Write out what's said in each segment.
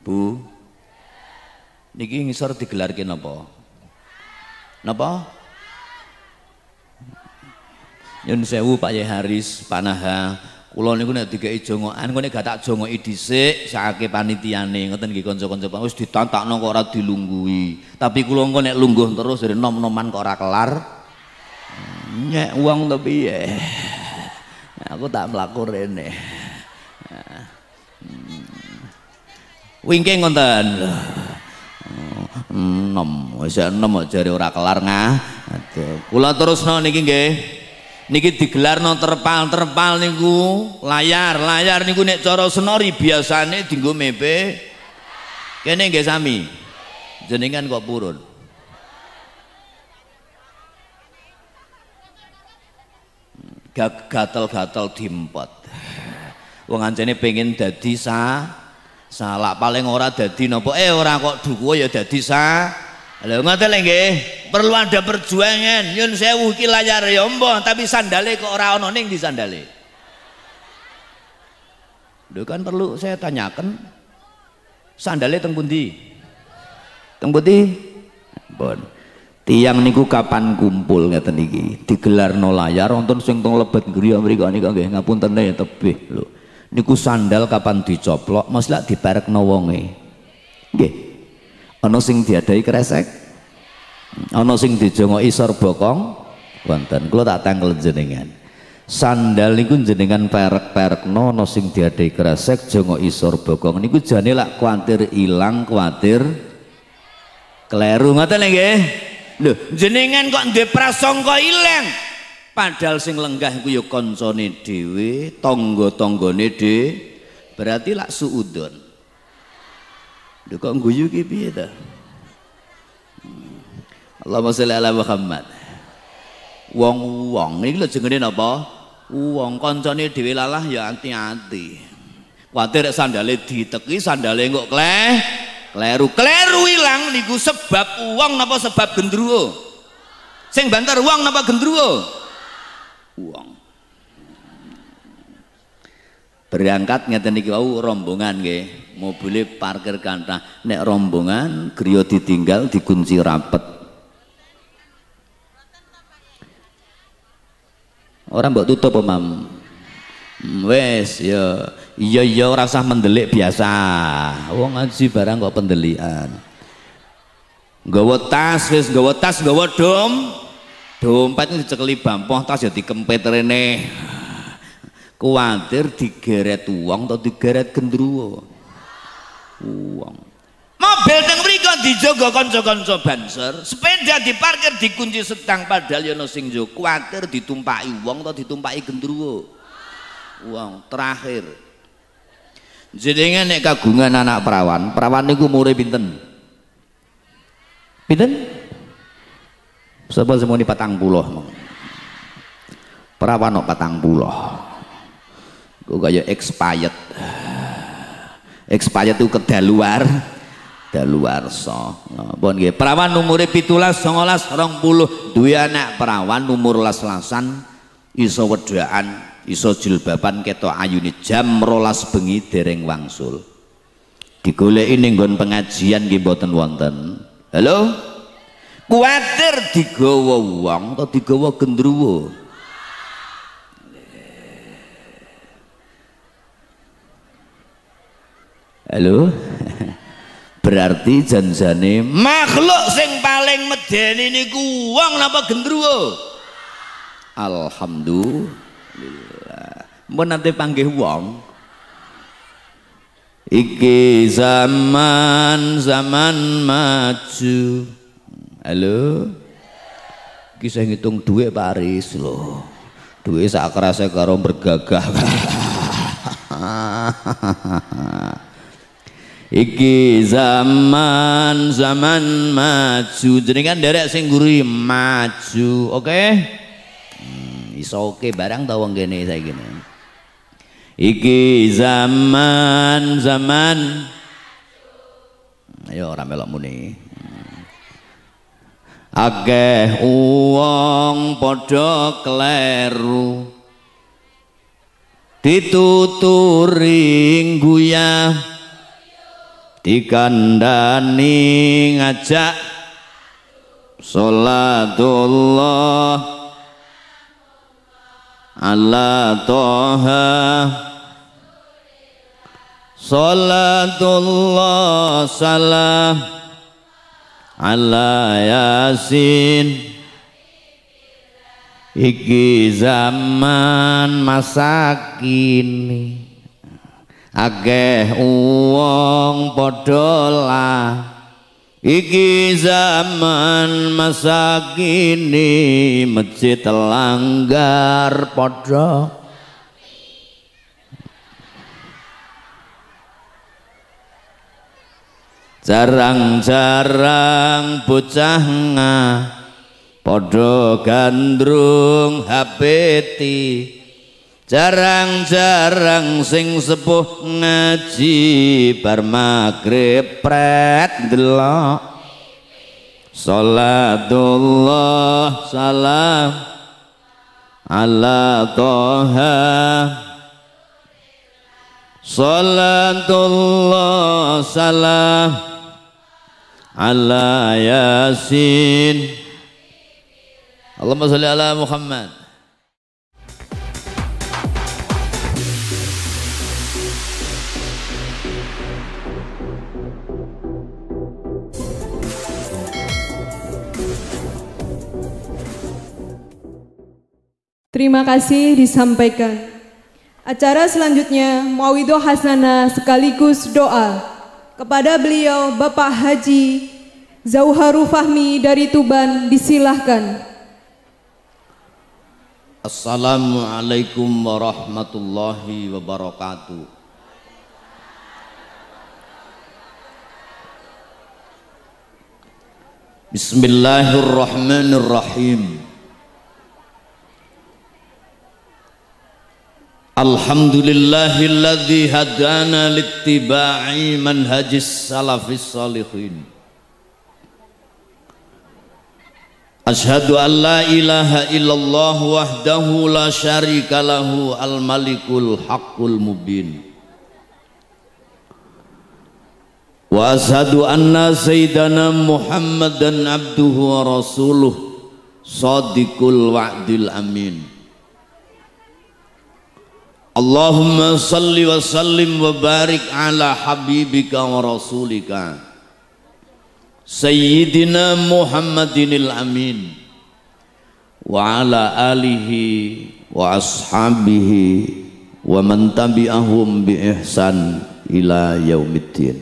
Bu, niki ngisor digelarke napa? Napa? Nyun sewu Pak Yai Haris, Panaha. Kula niku nek dikeki jongokan kok nek gak tak jongoki dhisik sakake panitiane ngoten nggih kanca-kanca Pak wis ditantakno kok ora dilungguhi. Tapi kula engko nek lungguh terus dari nom-noman kok ora kelar. Nyek wong to piye? Aku tak mlaku rene. Wingking ngoten. Nom, wis enom jare ora kelar ngah. Kula terusno niki nggih. Niki digelarno terpal niku layar niku nek cara senori biasane dienggo mepe kene nggih sami jenengan kok purun gatel-gatel diempot wong ancene pengen dadi salah paling ora dadi napa ora kok duku ya dadi lha ngoten lho nggih perlu ada perjuangan nyun sewu iki layar ya mbah tapi sandale kok ora ana ning di sandale lho kan perlu saya tanyakan sandale teng pundi pun tiang niku kapan kumpul ngeten iki digelarno layar wonten sing teng lebet griya mriko nika nggih ngapunten tebih lho niku sandal kapan dicoplok mesti lak diparekno wonge nggih ana sing diadahi kresek ana sing dijongoki sor bokong wonten kula tak tangkel jenengan sandal niku jenengan perek-perekno ana sing diadahi kresek jongoki sor bokong niku jane lak kuwatir ilang kuwatir kleru ngoten nggih lho jenengan kok duwe prasangka ilang padahal sing lenggah iku ya kancane dhewe tangga-tanggane dhewe berarti lak suudon lho kok guyu ki piye ta Allahumma sholli ala Muhammad wong iki lho jenenge napa wong kancane dhewe lalah ya ati-ati kuwatir sandale diteki sandale kok kleru ilang niku sebab wong napa sebab gendruwo sing banter wong napa gendruwo wong berangkat ngeten iki wau rombongan nggih mobil parkir kathah nek rombongan griya ditinggal dikunci rapet orang mbok tutup Mam wes ya iya ora usah mendelik biasa wong ngaji barang kok pendelian nggawa tas wis nggawa dompet dicekeli bampoh tas ya dikempet rene kuwatir digeret uang atau digeret gendruwo uang mobil teng mriko dijogo kanca-kanca banser sepeda diparkir dikunci setang padahal ya ana sing yo kuwatir ditumpaki uang atau ditumpaki gendruwo uang terakhir jenengan nek kagungan anak perawan niku umure pinten sapa semuni 40 perawan kok 40 kok kaya expired itu kedaluarsa napa nggih perawan umure 17 19 20 duwe anak perawan umur las-lasan iso wedaan iso jilbaban ketok ayune jam 12 bengi dereng wangsul digoleki ning nggon pengajian nggih mboten wonten halo kuwatir digawa wong atau digawa gendruwo halo berarti janjane makhluk sing paling medeni niku wong napa gendruwo alhamdulillah mun nanti panggih wong iki zaman maju halo iki saya ngitung duit Paris loh duit sak kerasa karo bergagah iki zaman maju jenengan derek sing guri maju oke iso oke barang ta wong kene saiki iki zaman ayo ora melok muni akeh wong padha kleru dituturi guyah dikandani ngajak sholatullah ala toha sholatullah salam ala yasin iki zaman masa kini akeh wong padha lah iki zaman masa kini masjid langgar padha jarang-jarang bocah padha gandrung hapeti jarang-jarang sing sepuh ngaji bar magrib pret delok sholatullah salam ala toha sholatullah salam ala yasin Allahumma sholli ala Muhammad. Terima kasih disampaikan. Acara selanjutnya Mauidhah Hasanah sekaligus doa kepada beliau Bapak Haji Zauharu Fahmi dari Tuban, disilahkan. Assalamualaikum warahmatullahi wabarakatuh. Bismillahirrahmanirrahim. Alhamdulillahilladzi hadana littiba'i manhajis salafis salihin. Ashhadu an la ilaha illallah wahdahu la syarika lahu al-malikul haqqul mubin. Wa ashhadu anna sayyidana Muhammadan abduhu wa rasuluh shadiqul wa'dil amin. Allahumma salli wa sallim wa barik ala habibika wa rasulika Sayyidina Muhammadinil amin wa ala alihi wa ashabihi wa man tabi'ahum bi ihsan ila yaumiddin.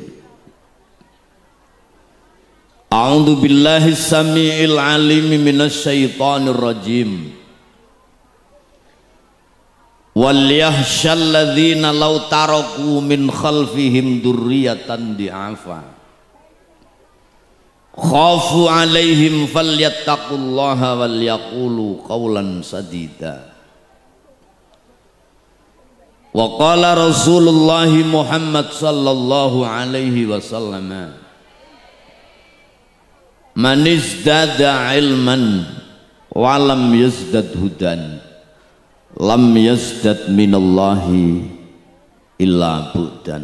A'udzu billahi samiil alim minasy syaithanir rajim. Wal yahsyal ladzina law taraku min khalfihim dzurriyyatan di'afa khafu alaihim falyattaqullaha wal yaqulu qawlan sadida. Wa qala Rasulullah Muhammad sallallahu alaihi wasallam man izdada ilman wa lam yazdad hudan lam yazdad minallahi illa bu'dan.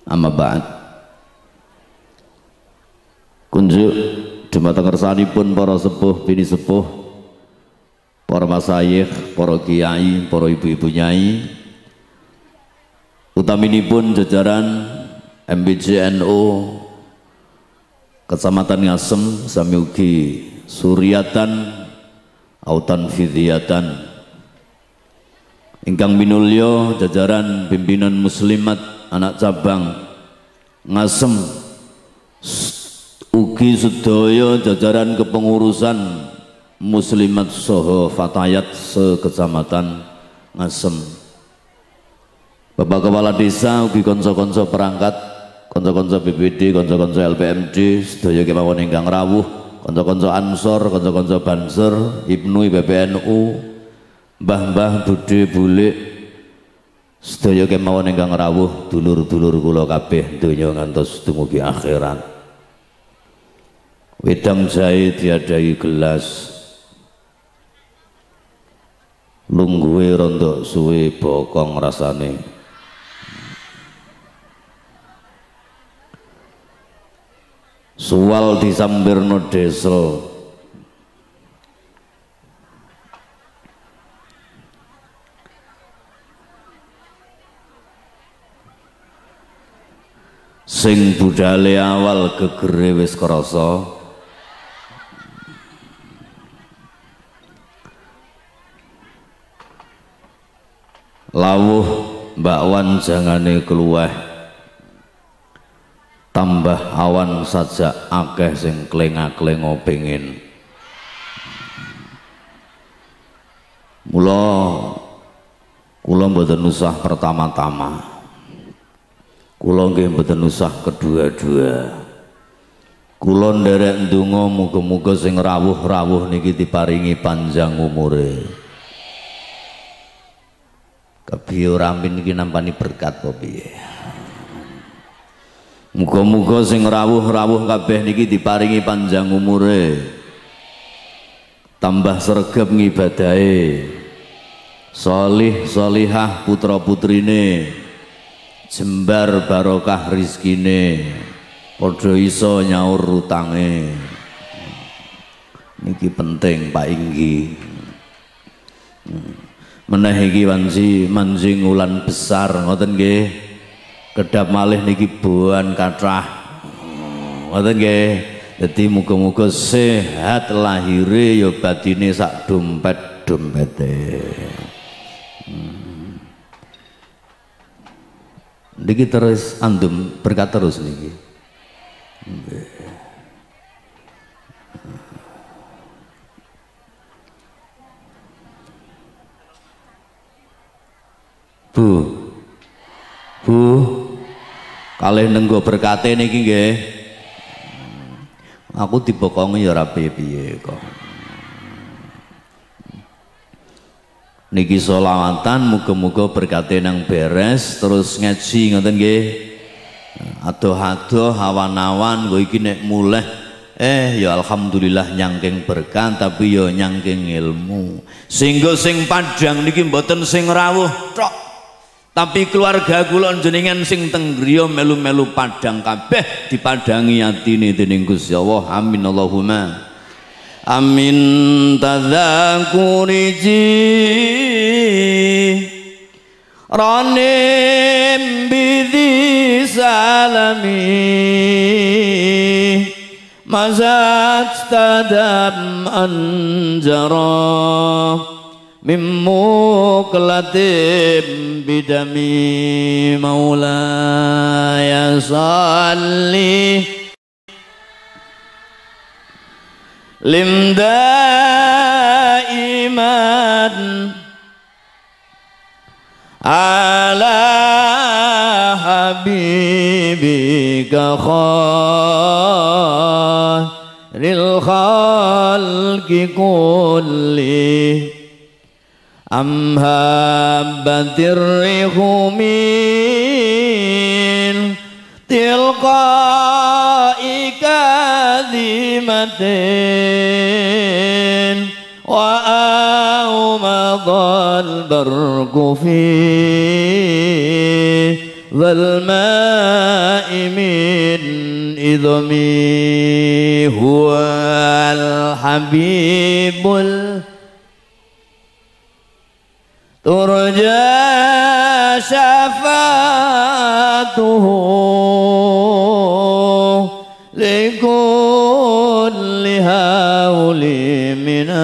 Amma ba'd. Kunjuk dumateng kersanipun para sepuh bini sepuh, para masayikh, para kiai, para ibu-ibu nyai, utaminipun jajaran MBJNU Kecamatan Ngasem sami ugi Suryatan Autan Fidiyatan ingkang minulya jajaran pimpinan muslimat anak cabang Ngasem ugi sedaya jajaran kepengurusan muslimat soho fatayat sekecamatan Ngasem, Bapak Kepala Desa ugi konco-konco perangkat, konco-konco BPD, konco-konco LPMD sedaya kemawon ingkang rawuh, konco-konco Ansor, konco-konco Banser, Ibnu PBNU, mbah-mbah budhe bulik sedaya kemawon ingkang rawuh, dulur-dulur kula kabeh donya ngantos dumugi akhirat. Wedang jahe diadai gelas, lungguhe rontok suwe bokong rasane. suwal disampirno desel sing budale awal gegere wis krasa lawuh bakwan jangane keluweh tambah awan saja akeh sing klenga-klengo pengin kula mboten usah pertama-tama kula nggih mboten usah kedua-dua kula nderek ndonga muga-muga sing rawuh-rawuh niki diparingi panjang umure kepiye rampin iki nampani berkat apa piye muga-muga sing rawuh-rawuh kabeh niki diparingi panjang umure tambah sregep ngibadahe sholih sholihah putra putrine jembar barokah rizkine padha iso nyaur utange niki penting Pak Inggi meneh iki manjing ulan besar ngoten nggih kedap malih niki boan kathah ngoten nggih dadi muga-muga sehat lahire ya batine sak dompet-dompete niki terus andum berkat terus niki Bu kalih nenggo berkate niki nggih aku dibokongi ya ora piye-piye kok niki sholawatan muga-muga berkate nang beres terus ngaji ngoten nggih adoh-adoh awan-awan nggo iki nek mulih ya alhamdulillah nyangking berkah tapi ya nyangking ilmu sehingga sing padang niki mboten sing rawuh tok tapi keluarga kula jenengan sing teng griya melu-melu padang kabeh dipadangi atine dening Gusti Allah amin Allahumma amin tadzakuriji ranim bidhi salami mazat tadam anjara mimuklatim bidami maulaya salli limdaiman ala habibika khairil khalqi kulli amhabbatir rihumin tilqa'i kadhimatin wa awmadal barqu fi dhalma'i min idhami huwal habibul turja syafatuhu likulli hauli minal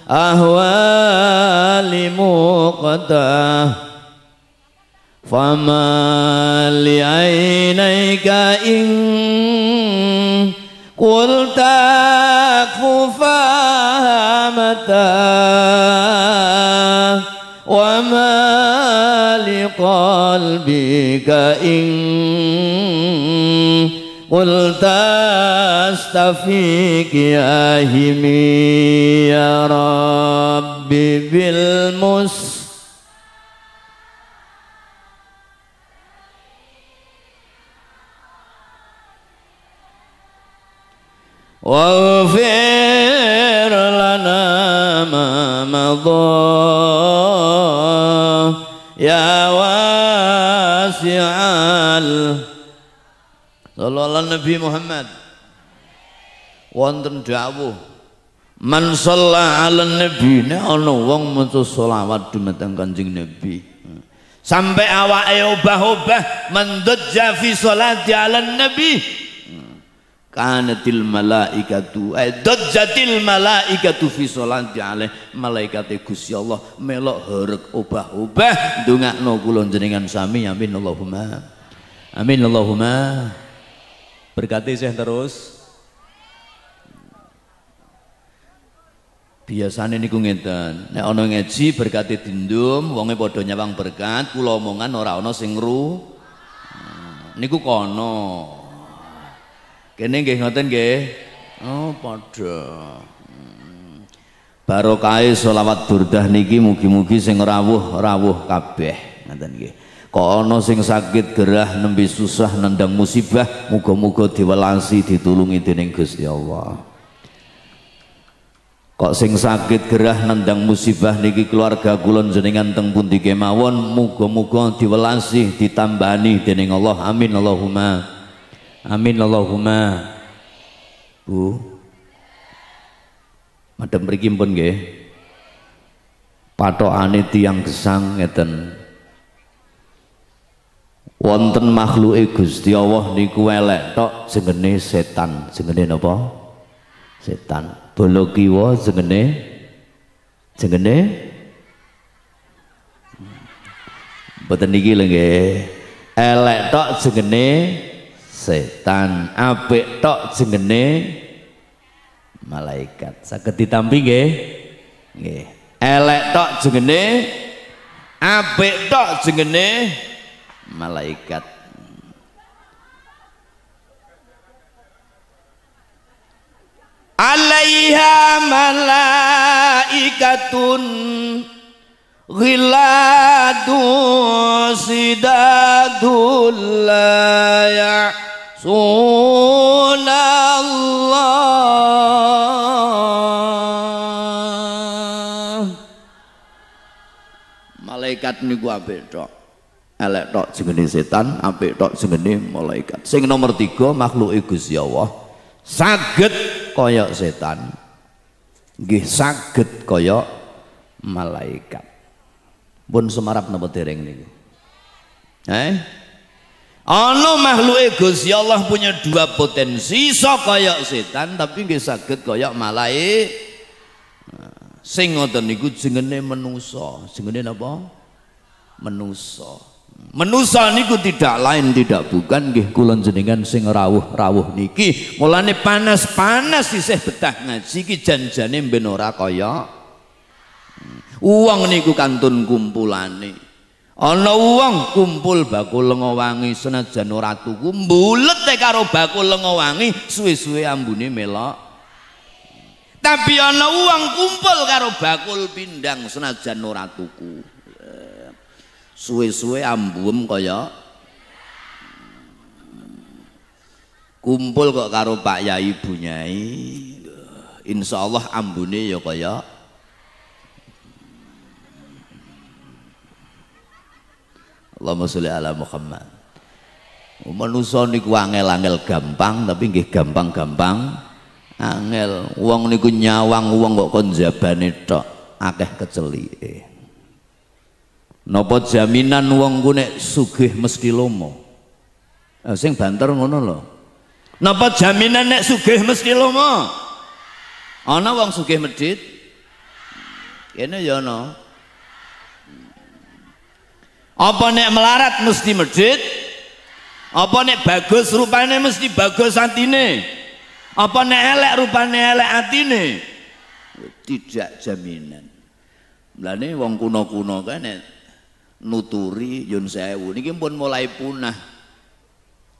ahwali muqtah fama li'ainayka in qulta fahamata wa ma liqalbika in qulta astafiq ya himi ya rabbi bil mus waghfir lana ma madha ya wasi'al Sallallahu Nabi Muhammad. Wonten dawuh man shalla 'alan nabi, nek ana wong maca selawat dumateng Kanjeng Nabi sampai awake obah-obah mendajja fi sholati 'alan nabi kanatil malaikatu dajjatil malaikatu fi sholati 'alaihi, malaikate Gusti Allah melok herek obah-obah ndongakno kula jenengan sami. Amin Allahumma amin Allahumma. Berkati saya terus. Biasane niku ngeten, nek ana ngaji berkati dindum wonge padha nyawang berkat, kula omongan ora ana sing ngru. Niku kono. Kene nggih ngoten nggih. Oh, padha. Barokahe selawat burdah niki mugi-mugi sing rawuh kabeh. Ngoten nggih. Kok ana sing sakit gerah nembe susah nendang musibah, muga-muga diwelasi ditulungi dening Gusti Allah. Kok sing sakit gerah nendang musibah niki keluarga kula jenengan teng pundi kemawon, muga-muga diwelasi ditambani dening Allah. Amin Allahumma amin Allahumma. Bu madhep mriki pun nggih pathokane tiyang gesang ngeten, wonten makhluke Gusti Allah niku elek tok jenenge setan. Jenenge napa? Setan. Bolo kiwa jenenge mboten niki lho nggih. Elek tok jenenge setan, apik tok jenenge malaikat. Saged ditampi nggih? Nggih. Elek tok jenenge, apik tok jenenge malaikat. Alaiha malaikatun ghilladun sidadul la ya'sunallah. Malaikat niku apik tok, elek tok jenenge setan, apik tok jenenge malaikat. Sing nomor 3 makhluke Gusti Allah saged kaya setan, nggih saged kaya malaikat. Pun semarap napa dereng niku? Ana makhluke Gusti Allah punya 2 potensi, iso kaya setan tapi nggih saged kaya malaikat. Sing ngoten niku jenenge manusa. Jenenge napa? Manusa. Manusa niku tidak lain tidak bukan nggih kula jenengan sing rawuh-rawuh niki. Mulane panas-panas isih betah ngaji iki janjane ben ora kaya wong niku kantun kumpulane. Ana wong kumpul bakul lenga wangi senajan ora tuku, mbulet karo bakul lenga wangi suwe-suwe ambune melok. Tapi ana wong kumpul karo bakul pindang senajan ora tuku, suwe-suwe ambum kaya kumpul kok karo Pak Yai Bu Nyai, insyaallah ambune ya kaya Allahumma sholli ala Muhammad. Manusa niku angel-angel gampang tapi nggih gampang-gampang angel. Wong niku nyawang wong kok kon jabane tok akeh kecelike. Napa jaminan wong ku nek sugih mesti lomo? Sing banter ngono lho. Napa jaminan nek sugih mesti lomo? Ana wong sugih medhit. Kene ya ana. Apa nek melarat mesti medhit? Apa nek bagus rupane mesti bagus atine? Apa nek elek rupane elek atine? Tidak jaminan. Mulane wong kuno-kuno kan nek nuturi nyun sewu niki pun mulai punah.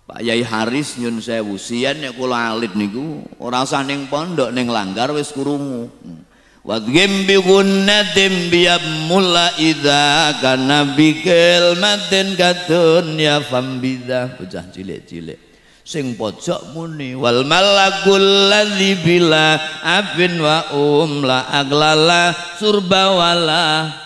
Pak Yai Haris nyun sewu sian nek kula alit niku ora usah ning pondok ning langgar wis krungu. Wa dzimbi gunnatim biyamula idza kana bikil maten katun ya fambiza. Bocah cilik-cilik sing pojok muni wal malakul ladzi bila abin wa la aglala surba wala.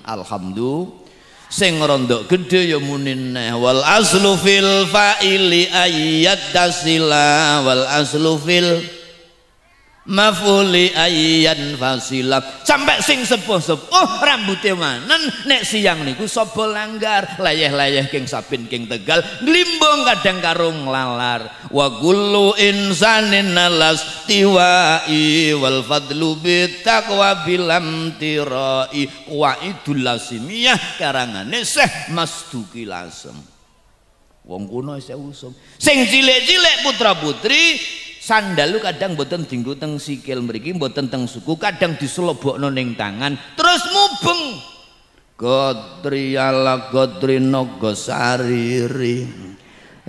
Alhamdulillah sing rondok gede ya munine wal aslu fil fa'ili ayyat tasila wal aslu fil maf'uli ayyan fasila sampai sing sepuh-sepuh rambutnya manen nek siang niku sapa langgar layeh-layeh king sabin king tegal glimbong kadang karung lalar wa kullu insanin nalas tiwai wal fadlu bitaqwa bilam tirai qaidul lasimiyah karangane Syekh Masduki Lasem wong kuno isih usum sing cilik-cilik putra-putri sandal lu kadang mboten dienggo teng sikil mriki mboten teng suku kadang diselobokno ning tangan terus mubeng Gotri ala gotri naga sariri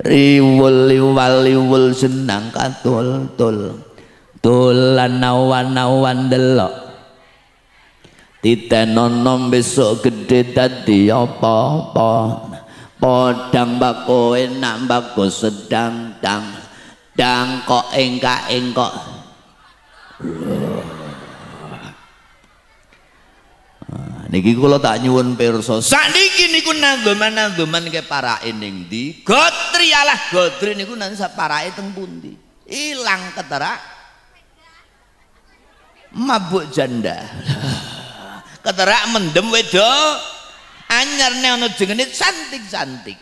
riwul liwal senang katul tul tulan awan-awan delok titenono besok gede dadi apa-apa podang bako enak bako sedang dang dang kok engkak niki kula tak nyuwun pirsa sakniki niku nandoman ke parake ning ndi gotri alah gotri niku nang saparake teng pundi ilang keterak mabuk janda keterak mendem wedok anyarne ana jengene cantik-cantik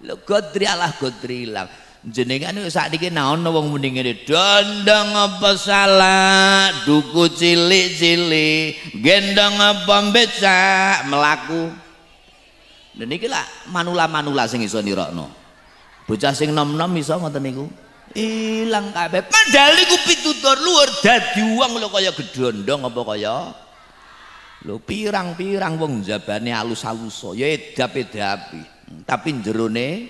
lho gotri alah gotri ilang jenengan sakniki naon wong muni ngene dondong apa salah duku cilik-cilik gendong apa becak melaku lha niki lak manula-manula sing iso nirokno bocah sing nom-nom iso ngoten niku ilang kabeh padahal niku pitutur luhur dadi wong lho kaya gedondong apa kaya lho pirang-pirang wong jabane alus-alus ya edap-edapi tapi jerone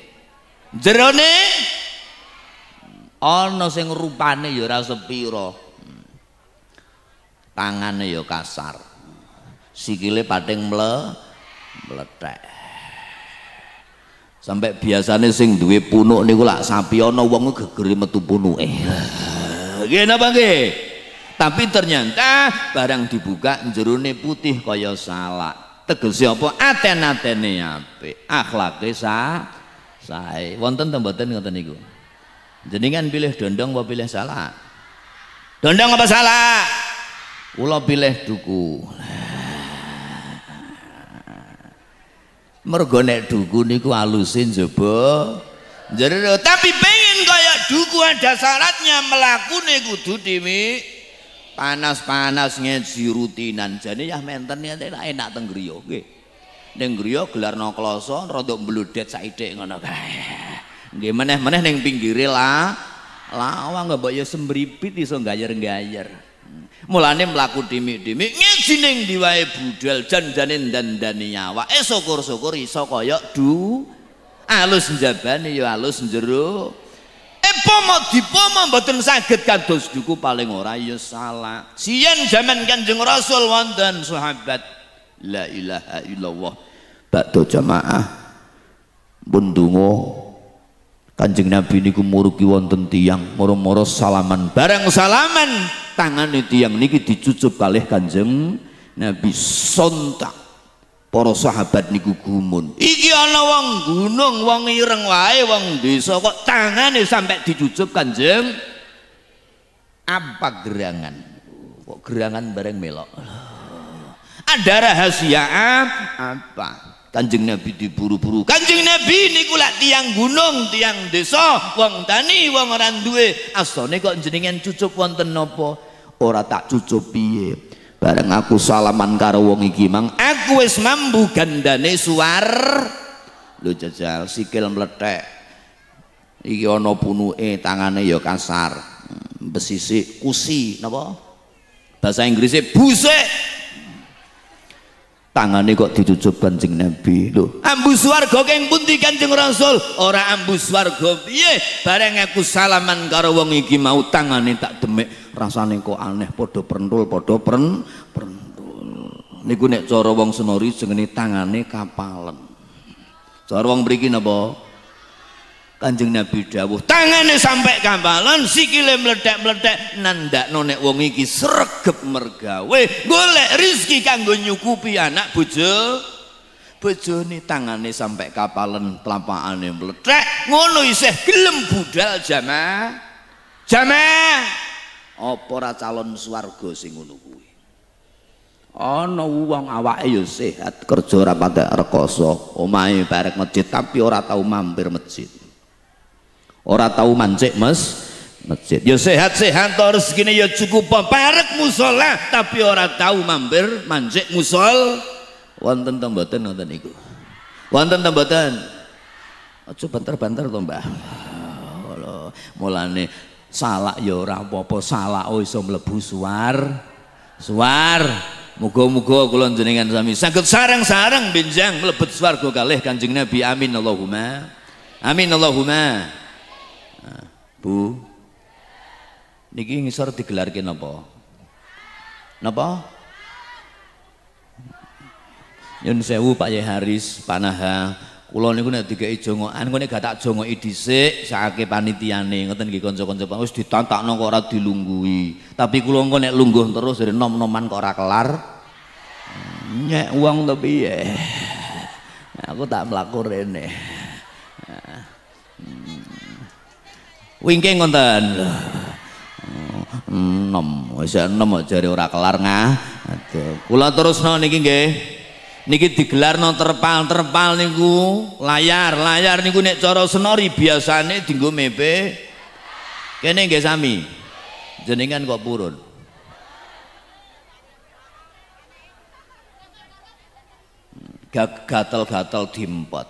ana sing rupane ya ora sepira tangane ya kasar sikile pating mlethek sampai biasane sing duwe punuk niku lak sapi ana wong gegere metu punuke nggih napa nggih tapi ternyata barang dibuka jerone putih kaya salak tegese apa aten-atene apik akhlake sae wonten ta mboten ngoten niku jenengan pilih dondong apa pilih salak dondong apa salak kula pilih duku mergo nek duku niku alusin jaba jero tapi pengen kaya duku ada syaratnya melakune kudu dimi panas-panas ngeji rutinan jane ya menten enak teng griya nggih ning griya gelarno kloso rada mbludet saithik ngono kae nggih meneh-meneh ning pinggire lawang mbok ya sembripit iso gayer-gayer mulane mlaku dimik-dimik ngeji ning ndi wae budal jan-jane dandani awake syukur-syukur iso kaya alus njabane ya alus njero pomo dipomo mboten saged kados duku paling ora ya salah siyen zaman Kanjeng Rasul wonten sahabat la ilaha illallah bakdo jamaah pun donga Kanjeng Nabi niku murugi wonten tiyang moro-moro salaman bareng salaman tangane tiyang niki dicucup kalih Kanjeng Nabi sontak para sahabat niku gumun iki ana wong gunung wong ireng wae wong desa kok tangane sampai dicucup Kanjeng apa gerangan kok gerangan bareng melok ada rahasia apa Kanjeng Nabi diburu-buru Kanjeng Nabi niku lak tiang gunung tiang desa wong tani wong ora duwe asane kok jenengan cucup wonten napa ora tak cucup piye bareng aku salaman karo wong iki mang aku wis mambu gandane suwar lho jajal sikil mlethek iki ana punuke tangane ya kasar besisik kusi napa bahasa Inggrisnya busik tangane kok dicucup Kanjeng Nabi lho ambu swarga keng pundi Kanjeng Rasul ora ambu swarga piye bareng aku salaman karo wong iki mau tangane tak demek rasane kok aneh padha prentul niku nek cara wong Senori jenenge tangane kapalen cara wong mriki napa Kanjeng Nabi dawuh, tangane sampai kampalan, sikile mledhek-mledhek, nandakno nek wong iki sregep mergawe, golek rezeki kanggo nyukupi anak bojone. Tangane sampai kapalan, tlapakane mledhek, ngono isih gelem budal jamaah. Apa ora calon swarga sing ngono kuwi? Ana wong awake ya sehat, kerja ora patek rekoso, omahe barek masjid tapi ora tau mampir masjid. Ora tahu mancik masjid. Ya sehat-sehat to rezekine ya cukup parek musala tapi ora tahu mampir mancik musol. Wonten ta mboten ngoten niku? Wonten ta mboten? Aja banter-banter to, Mbah. Mulane salak ya ora apa-apa, salak iso mlebu suar. Muga-muga kula jenengan sami saged sareng-sareng benjang mlebet swarga kalih Kanjeng Nabi. Amin Allahumma. Amin Allahumma. Bu, niki ngisor digelarke napa? Napa? Nyun sewu Pak Yai Haris, Panaha. Kula niku nek dikeki jongokan, engko nek gak tak jongoki dhisik sakake panitiane, ngoten nggih kanca-kanca. Wis ditantakno kok ora dilungguhi. Tapi kula engko nek lungguh terus dari nom-noman kok ora kelar. Nyek wong to piye? Aku tak mlaku rene. Wingking ngoten. Enom, wis enom jare ora kelar Aduh. Kula terusno niki nggih. Niki digelarno terpal niku, layar niku nek cara senori biasane dienggo mepe. Kene nggih sami. Jenengan kok purun. Gatel-gatel dimpot.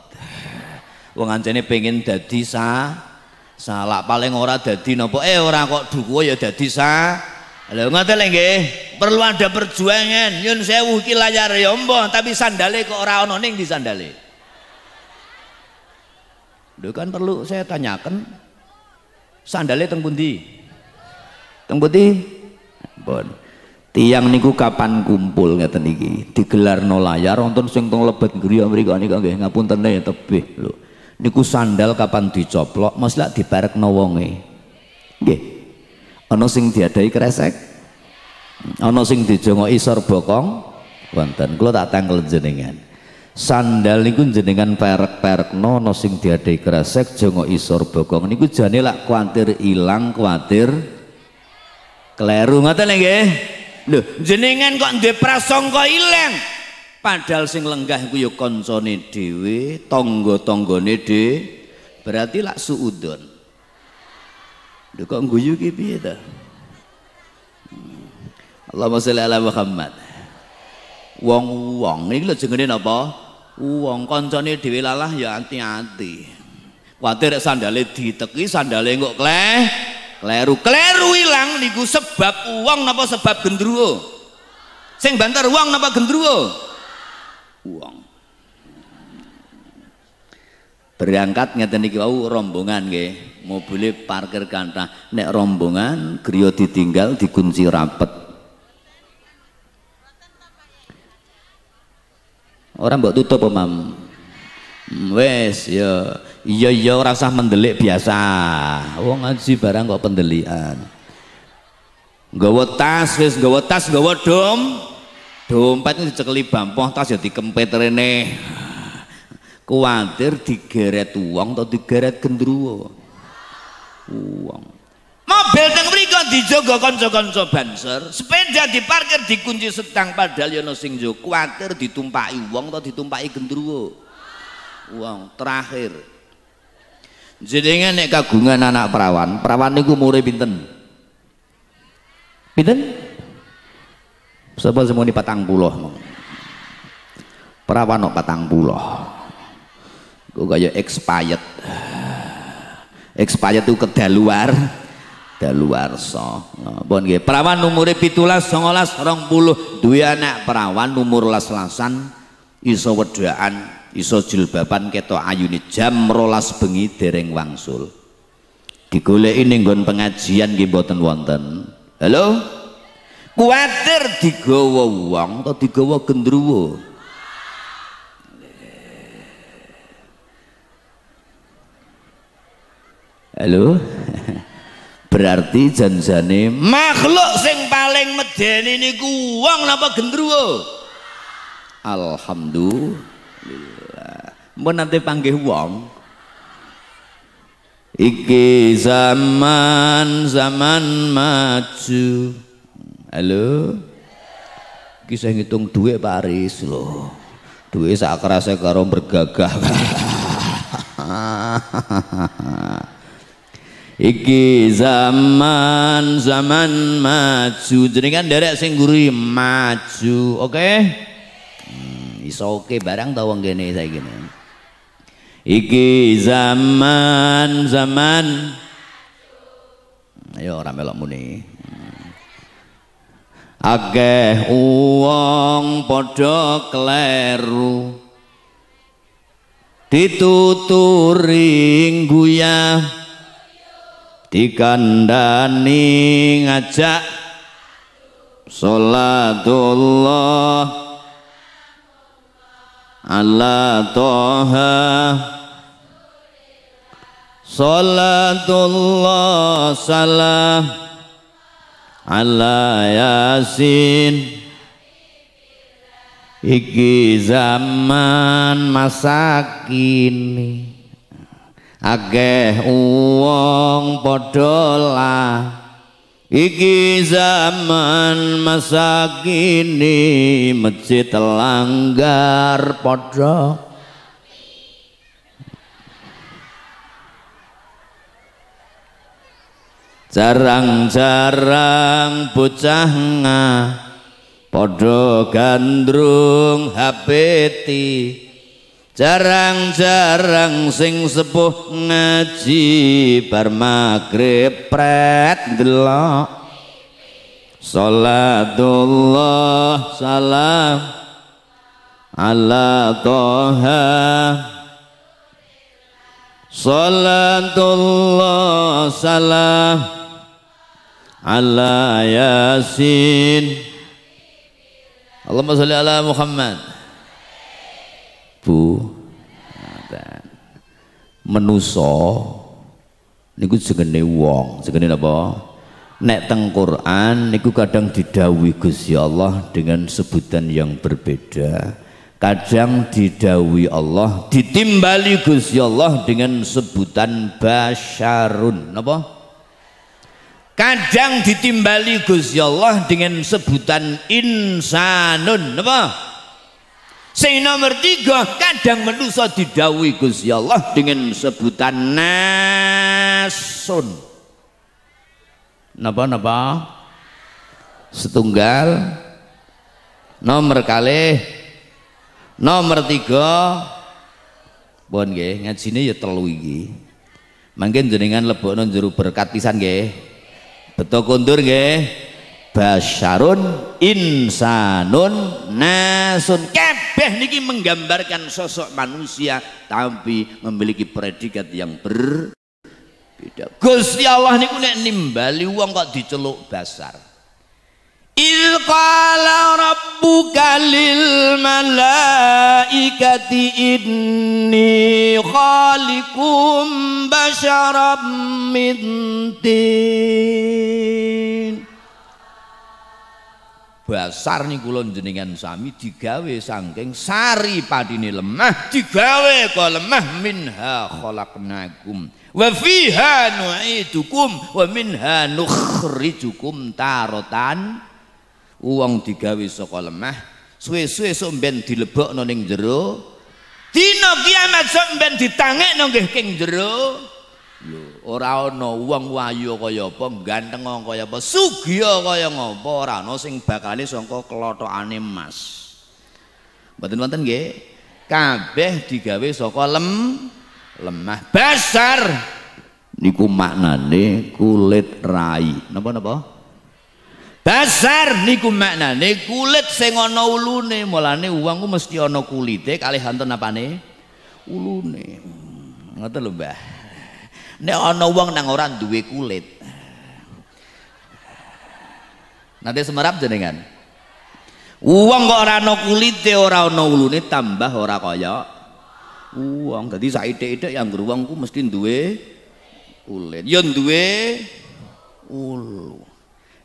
Wong ancene pengen dadi salak paling ora dadi napa ora kok dukuh ya dadi lha ngoten lho nggih perlu ada perjuangan. Nyun sewu iki layar ya mbah tapi sandale kok ora ana ning di sandale. Lho kan perlu saya tanyakan sandale teng pundi? Teng pundi? Bon. Tiang niku kapan kumpul ngeten iki digelarno layar wonten sing teng lebet griya mriku nika nggih ngapunten ya tebih lho. Niku sandal kapan dicoplok mesti lak diparekno wonge. Nggih. Ana sing diadahi kresek. Ana sing dijongoki isor bokong. Wonten. Kula tak tangkel jenengan. Sandal niku jenengan perek-perekno ana sing diadahi kresek jongoki isor bokong niku jane lak kuwatir ilang, kuwatir kleru ngoten nggih. Lho, jenengan kok duwe prasangka ilang. Padahal sing lenggah iku ya kancane dhewe, tangga-tanggane berarti lak suudon. Lho kok guyu ki piye ta? Allahumma sholli ala Muhammad. Wong-wong iki lho jenenge napa? Wong kancane dhewe lalah ya ati-ati. Kuwatir sandale diteki sandale kok kleru ilang niku sebab wong napa sebab gendruwo? Sing banter wong napa gendruwo? Uang berangkat ngeten iki wau rombongan nggih mobile parkir kathah nek rombongan griya ditinggal dikunci rapet ora mbok tutup Mam wes ya iya ora usah mendelik biasa wong ngaji barang kok pendelikan nggawa tas wis nggawa tas nggawa dompet dicekeli bampoh tas ya dikempet rene kuwatir digeret uang atau digeret gendruwo uang mobil teng mriko dijogo kanca-kanca banser sepeda diparkir dikunci sedang padahal ya ana sing njo kuwatir ditumpaki uang atau ditumpaki gendruwo uang terakhir jenengan nek kagungan anak perawan niku umure pinten sapa semua ini 40 perawan kok 40 kok kaya expired itu kedaluwarsa pun nggih perawan umure 17 19 20 duwe anak perawan umur las-lasan iso wedaan iso jilbaban ketok ayune jam 12 bengi dereng wangsul digoleki ning nggon pengajian nggih mboten wonten halo kuwatir digawa wong atau digawa gendruwo Halo. Berarti janjane makhluk sing paling medeni niku wong napa gendruwo? Alhamdulillah. Mun nanti panggih wong. Iki zaman maju. Halo. Iki saya ngitung duit Pak Aris lho. Duit sak kerase karo bergagah. Iki zaman maju. Jenengan derek sing guri maju, oke? Iso oke barang ta wong kene saiki. Iki zaman ayo ora melok muni. Akeh wong padha kleru dituturi guyah dikandani ngajak sholatullah ala toha sholatullah salam ala yasin. Iki zaman masa kini akeh wong padha lah. Iki zaman masa kini masjid langgar padha. Jarang-jarang bocah padha gandrung hapeti. Jarang-jarang sing sepuh ngaji bar magrib pret delok sholatullah salam ala toha sholatullah salam ala yasin. Allahumma sholli ala Muhammad. Bu, menuso niku jenenge wong, jenenge napa? Nek teng Quran niku kadang didhawuhi Gusti Allah dengan sebutan yang berbeda. Kadang didhawuhi Allah, ditimbali Gusti Allah dengan sebutan basyarun, napa? Kadang ditimbali Gusti Allah dengan sebutan insanun, napa? Sing nomor 3, kadang manusia didhawuhi Gusti Allah dengan sebutan nasun. Napa? Setunggal. Nomor kalih. Nomor 3. Pun nggih, ngajine ya 3 iki. Mangke jenengan lebokno jero berkat pisan nggih. Beto kondur nggih. Basyarun, insanun, nasun. Kabeh niki menggambarkan sosok manusia tapi memiliki predikat yang berbeda. Gusti Allah niku nek nimbali wong kok diceluk basar. Il qala rabbuka lil malaikati inni khaliqum basyaram min tin. Basar niku kula jenengan sami digawe saking sari padine lemah, digawe kok lemah. Minha khalaqnakum wa fiha nu'idukum wa minha nukhrijukum taratan. Wong digawe saka lemah, suwe-suwe sok ben dilebokno ning jero, dina kiamat sok ben ditangekno nggih king jero. Lho, ora ana wong wayu kaya apa, ganteng kaya apa, sugih kaya ngapa, ora ana sing bakale saka klothokane emas. Mboten wonten nggih? Kabeh digawe saka lemah. Basar niku maknane kulit rai. Napa? Basar niku maknane kulit sing ana ulune. Mulane wong ku mesti ana kulite kalih wonten apane? Ulune. Ngoten lho, Mbah. Nek ana wong nang ora duwe kulit. Nanti semerap jenengan. Wong kok ora ana kulite, ora ana ulune, tambah ora kaya wong. Dadi saithik-ithik yang wong ku mesti duwe kulit. Ya duwe ulu.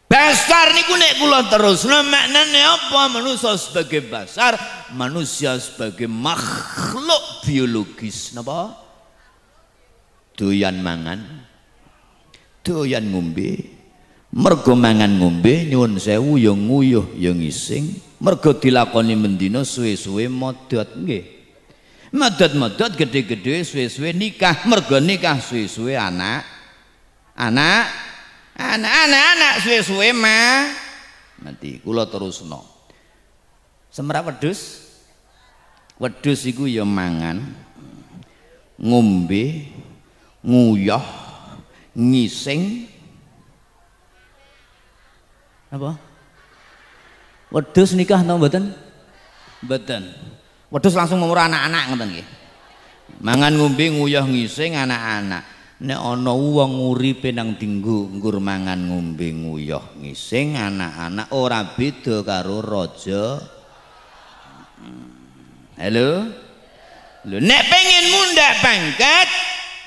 Basar niku nek kula terusno maknane apa? Manusia sebagai basar, manusia sebagai makhluk biologis napa? Doyan mangan, doyan ngombe. Mergo mangan ngombe nyuwun sewu ya nguyuh ya ngising. Mergo dilakoni mendina suwe-suwe modot nggih. Modot-modot gede-gede suwe-suwe nikah. Mergo nikah suwe-suwe anak suwe-suwe mati. Kula terusno. Semrak wedhus iku ya mangan, ngombe, nguyah, ngising. Apa? Wedhus nikah napa mboten? Mboten. Wedhus langsung ngumur anak-anak ngoten nggih. Mangan ngombe nguyah ngising anak-anak. Nek ana wong uripe nang dinggo nggur mangan ngombe nguyah ngising anak-anak ora beda karo raja. Halo? Lho nek pengen mundhak pangkat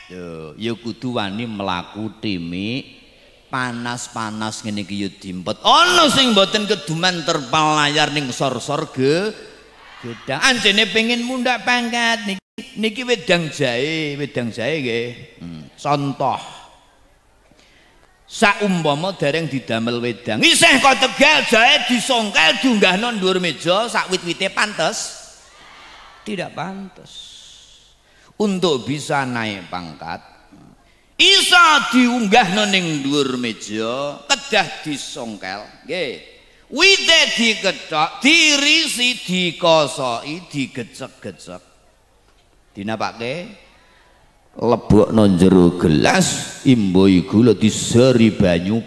yo ya kudu wani mlaku timik panas-panas ngene iki yo dimpet. Ana sing mboten keduman terpal layar ning sor-sor gedang. Anjene pengen mundhak pangkat niki wedang jahe nggih. Contoh saumpama dereng didamel wedang isih kok Tegal jahe disongkel diunggahno dhuwur meja sak wit-wite pantes? Tidak pantes. Untuk bisa naik pangkat iso diunggahno ning dhuwur meja kedah disongkel nggih. Wite dikethok, dirisi, dikosoki, digecek-gecek. Dinapake lebokno jero gelas imboi gula diseri banyu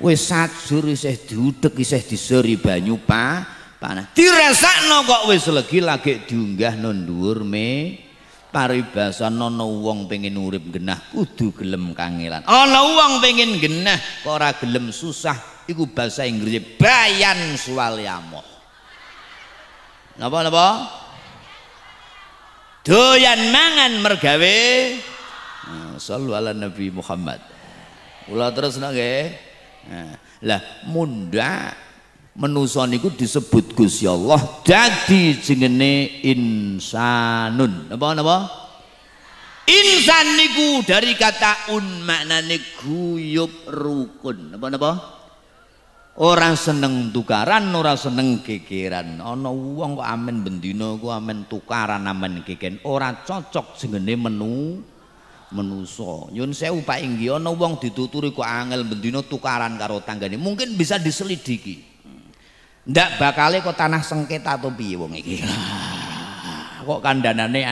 wis sajur isih diudhek isih diseri banyu panas dirasakno kok wis legi lagi diunggahno dhuwur paribasan. Ana wong pengen urip genah kudu gelem kangelan, ana wong pengen genah kok ora gelem susah, iku bahasa Inggris bayan swalyamoh. Napa doyan mangan mergawe sallu ala Nabi Muhammad. Kula terusno nggih. Lah mundhak manusa niku disebut Gusti Allah dadi jenenge insanun. Napa? Insan niku dari kata maknane guyub rukun. Napa? Orang seneng tukaran, ora seneng gegeran. Ana wong kok amen bendina ku amen tukaran amen gegen. Ora cocok jenenge menusa. Nyun sewu Pak Inggi, ana wong dituturi kok angel bendina tukaran karo tanggane. Mungkin bisa diselidiki. Ndak bakale kok tanah sengketa atau piye wong iki. Kok kandhanane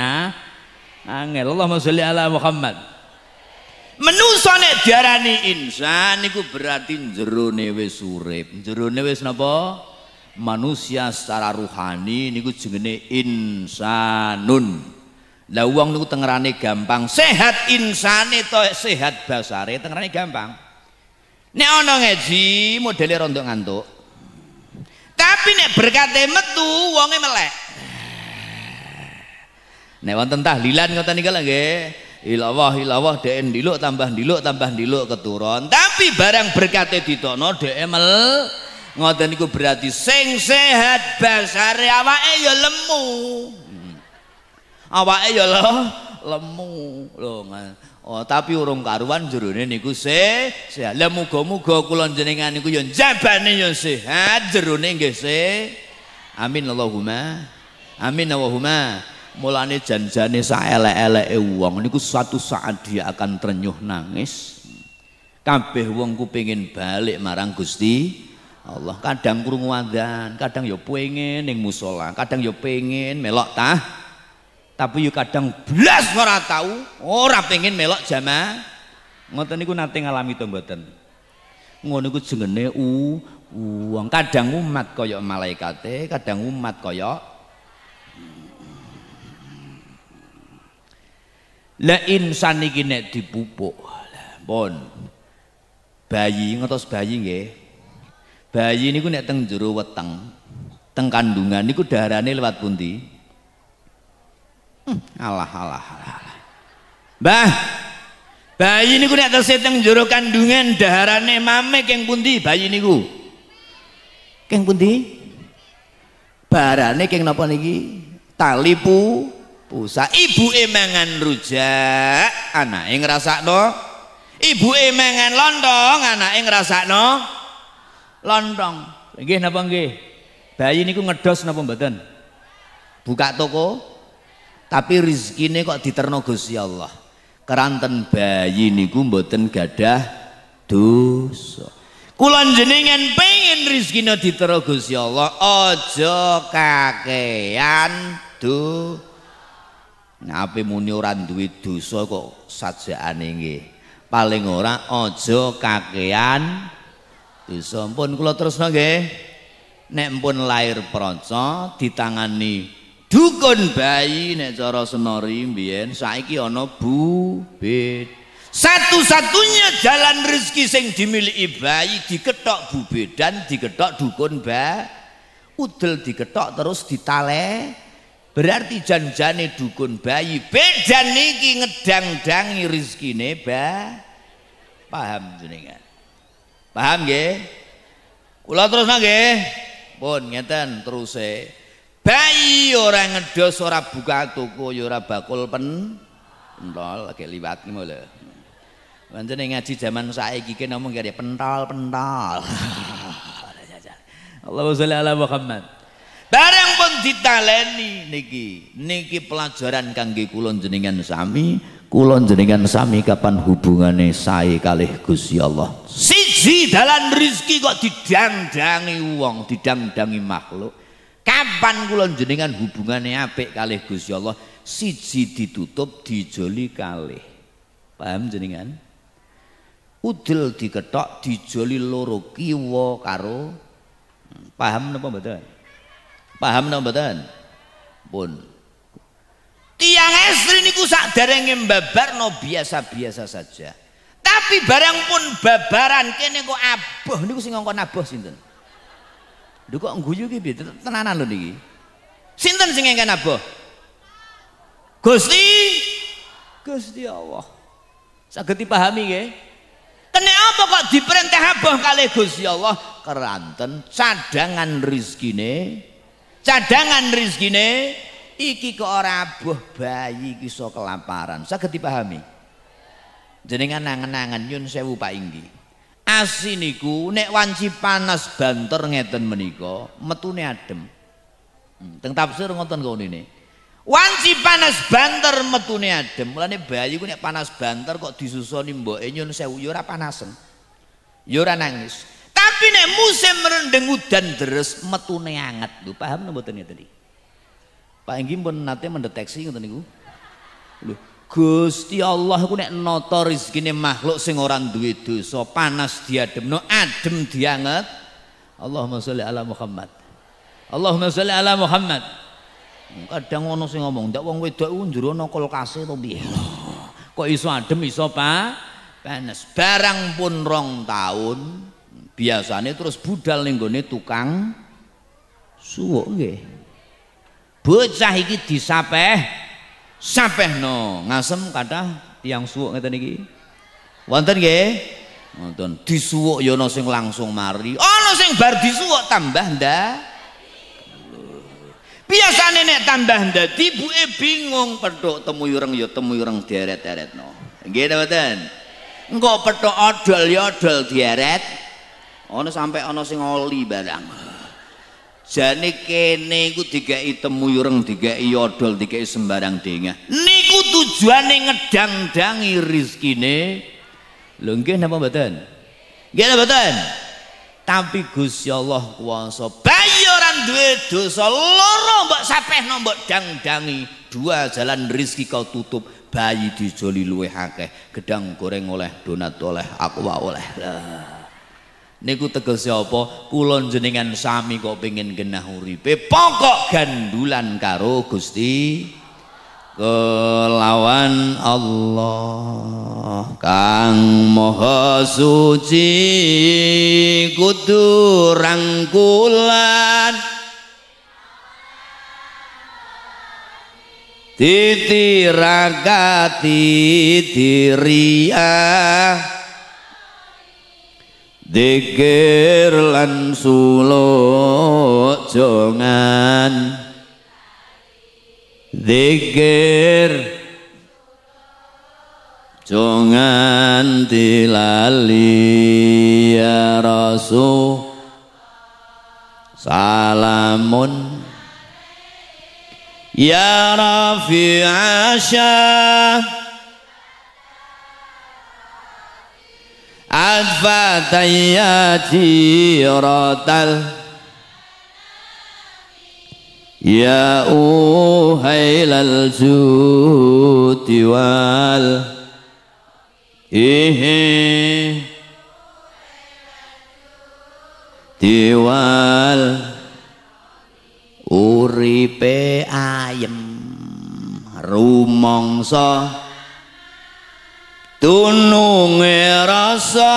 angel. Allahumma sholli ala Muhammad. Menusa nek diarani insan niku berarti jerone wis urip. Jerone wis napa? Manusia secara ruhani niku jenenge insanun. Lah wong niku tengerane gampang, sehat insane to sehat basare tengerane gampang. Nek ana ngaji modele rondo ngantuk. Tapi nek berkate metu wonge melek. Nek wonten tahlilan ngoten niku lho nggih. Ilawah dhek ndiluk tambah ndiluk keturun. Tapi barang berkate ditokno dhek ngoten niku berarti sing sehat basare awake ya lemu. Awake ya lemu lho. Oh, tapi urung karuan jerone niku sehat. Lah muga-muga kula jenengan niku ya jabane ya sehat, jerone nggih amin Allahumma. Amin Allahumma. Mulane janjane saelek-eleke wong niku suatu saat dia akan terenyuh nangis. Kabeh wong ku pengin balik marang Gusti Allah. Kadang krungu adzan, kadang ya pengen ning musala, kadang ya pengen melok tapi ya kadang blas ora tau, ora pengen melok jamaah. Ngoten niku nate ngalami to mboten? Ngono niku jenenge wong. Kadang umat kaya malaikate, kadang umat kaya lah insan iki nek dipupuk pun bayi ngertos bayi nggih. Bayi niku nek teng jero weteng teng kandungan niku darane lewat pundi? Alah. Mbah Bayi niku nek tesih teng njero kandungan daharane mame keng pundi bayi niku? Keng pundi? Barane keng napa niki? Tali pusat. Ibuke mangan rujak, anake ngrasakno. Ibuke mangan lontong, anake ngrasakno lontong. Nggih napa nggih? Bayi niku ngedos napa mboten? Buka toko, tapi rezekine kok diterno Gusti Allah. Keranten bayi niku mboten gadah dosa. Kula jenengan pengen rezekine diterno Gusti Allah, aja kakean do. Ngape muni ora duwe dosa kok sajakane nggih. Paling ora aja kakean dosa. Pun kula terusno nggih. Nek pun lair praja ditangani dukun bayi nek cara senori mbiyen saiki ana bubit. Satu-satunya jalan rezeki sing dimiliki bayi diketok bubedan, diketok dukun udel diketok terus ditale. Berarti janjane dukun bayi bedan niki ngedang-dangi rezekine paham jenengan? Paham nggih? Kula terus nggih. Pun ngeten teruse. Bayi ora ngedos ora buka toko ya ora bakul pentol lagi liwat ngono lho. Pancene ngaji zaman saiki ki ngomong kaya pentol. Allahumma sholli ala Muhammad. Barang pun ditaleni niki pelajaran kangge kula jenengan sami. Kula jenengan sami kapan hubungane sae kalih Gusti Allah. Siji dalan rezeki kok didang-dangi wong, didang-dangi makhluk. Kapan kula jenengan hubungane apik kalih Gusti Allah? Siji ditutup dijoli kalih. Paham jenengan? Udel diketok dijoli loro kiwa karo. Paham napa mboten? Paham napa mboten? Pun. Tiang estri niku sakderenge mbabarno biasa-biasa saja. Tapi barang pun babaran kene kok aboh niku sing ngongkon aboh sinten? Lho kok ngguyu ki piye? Tenanan lho niki. Sinten sing ngengken aboh? Gusti Allah. Saged dipahami nggih? Kene apa kok diperintah aboh kalih Gusti Allah? Keranten cadangan rezekine. Cadangan rezekine iki kok ora aboh bayi iki iso kelaparan. Saged dipahami? Jenengan nangen-nangen nyun sewu Pak Inggi. Asi niku nek wanci panas banter ngeten menika metune adem. Teng tafsir ngoten kene. Wanci panas banter metune adem. Mulane bayi ku nek panas banter kok disusoni mboke nyun sewu ya ora panasen. Ya ora nangis. Tapi nek musim rendeng udan deres metune anget. Lho paham mboten ngeten iki? Pak Inggi pun nate mendeteksi ngoten niku. Lho Gusti Allah ku nek nata rezekine makhluk sing ora duwe dosa, panas diademno, adem dianget. Allahumma sholli ala Muhammad. Allahumma sholli ala Muhammad. Kadang ono sing ngomong, ndak wong wedok ku njero ana kulkase to piye? Kok iso adem iso panas. Barang pun 2 tahun biasane terus budal ning gone tukang suwuk nggih. Bocah iki sapehno ngasem kathah tiyang suwuk ngeten iki. Wonten nggih? Wonten. Disuwuk ya ana sing langsung mari, ana sing bar disuwuk tambah ndak. Biasane nek tambah ndadi ibuke bingung petuk temuyureng ya temuyureng dieret-eretno. Nggih ta mboten? Engko petuk odol ya odol dieret. Ana sampe ana sing oli barang. Jane kene iku dikeki temuyureng, dikeki odol, dikeki sembarang dengah. Niku tujuane ngedang-dangi rezekine. Lho nggih napa mboten? Nggih napa mboten? Tapi Gusti Allah kuwasa. Bayi ora duwe dosa, loro mbok sapehno mbok dang-dangi. 2 jalan rezeki kau tutup, bayi dijoli luwih akeh. Gedang goreng oleh, donat oleh, aqua oleh. Niku tegese apa? Kula jenengan sami kok pengin genah uripe pokok gandulan karo Gusti kelawan Allah kang maha suci kudu rangkulan ditirakati diria dzikir lan suluk jongan dzikir jongan dilali ya Rasul salamun ya Rafi'asya adfatayati rotal ya uhailal judi wal diwal uripe ayem rumangsa tununge rasa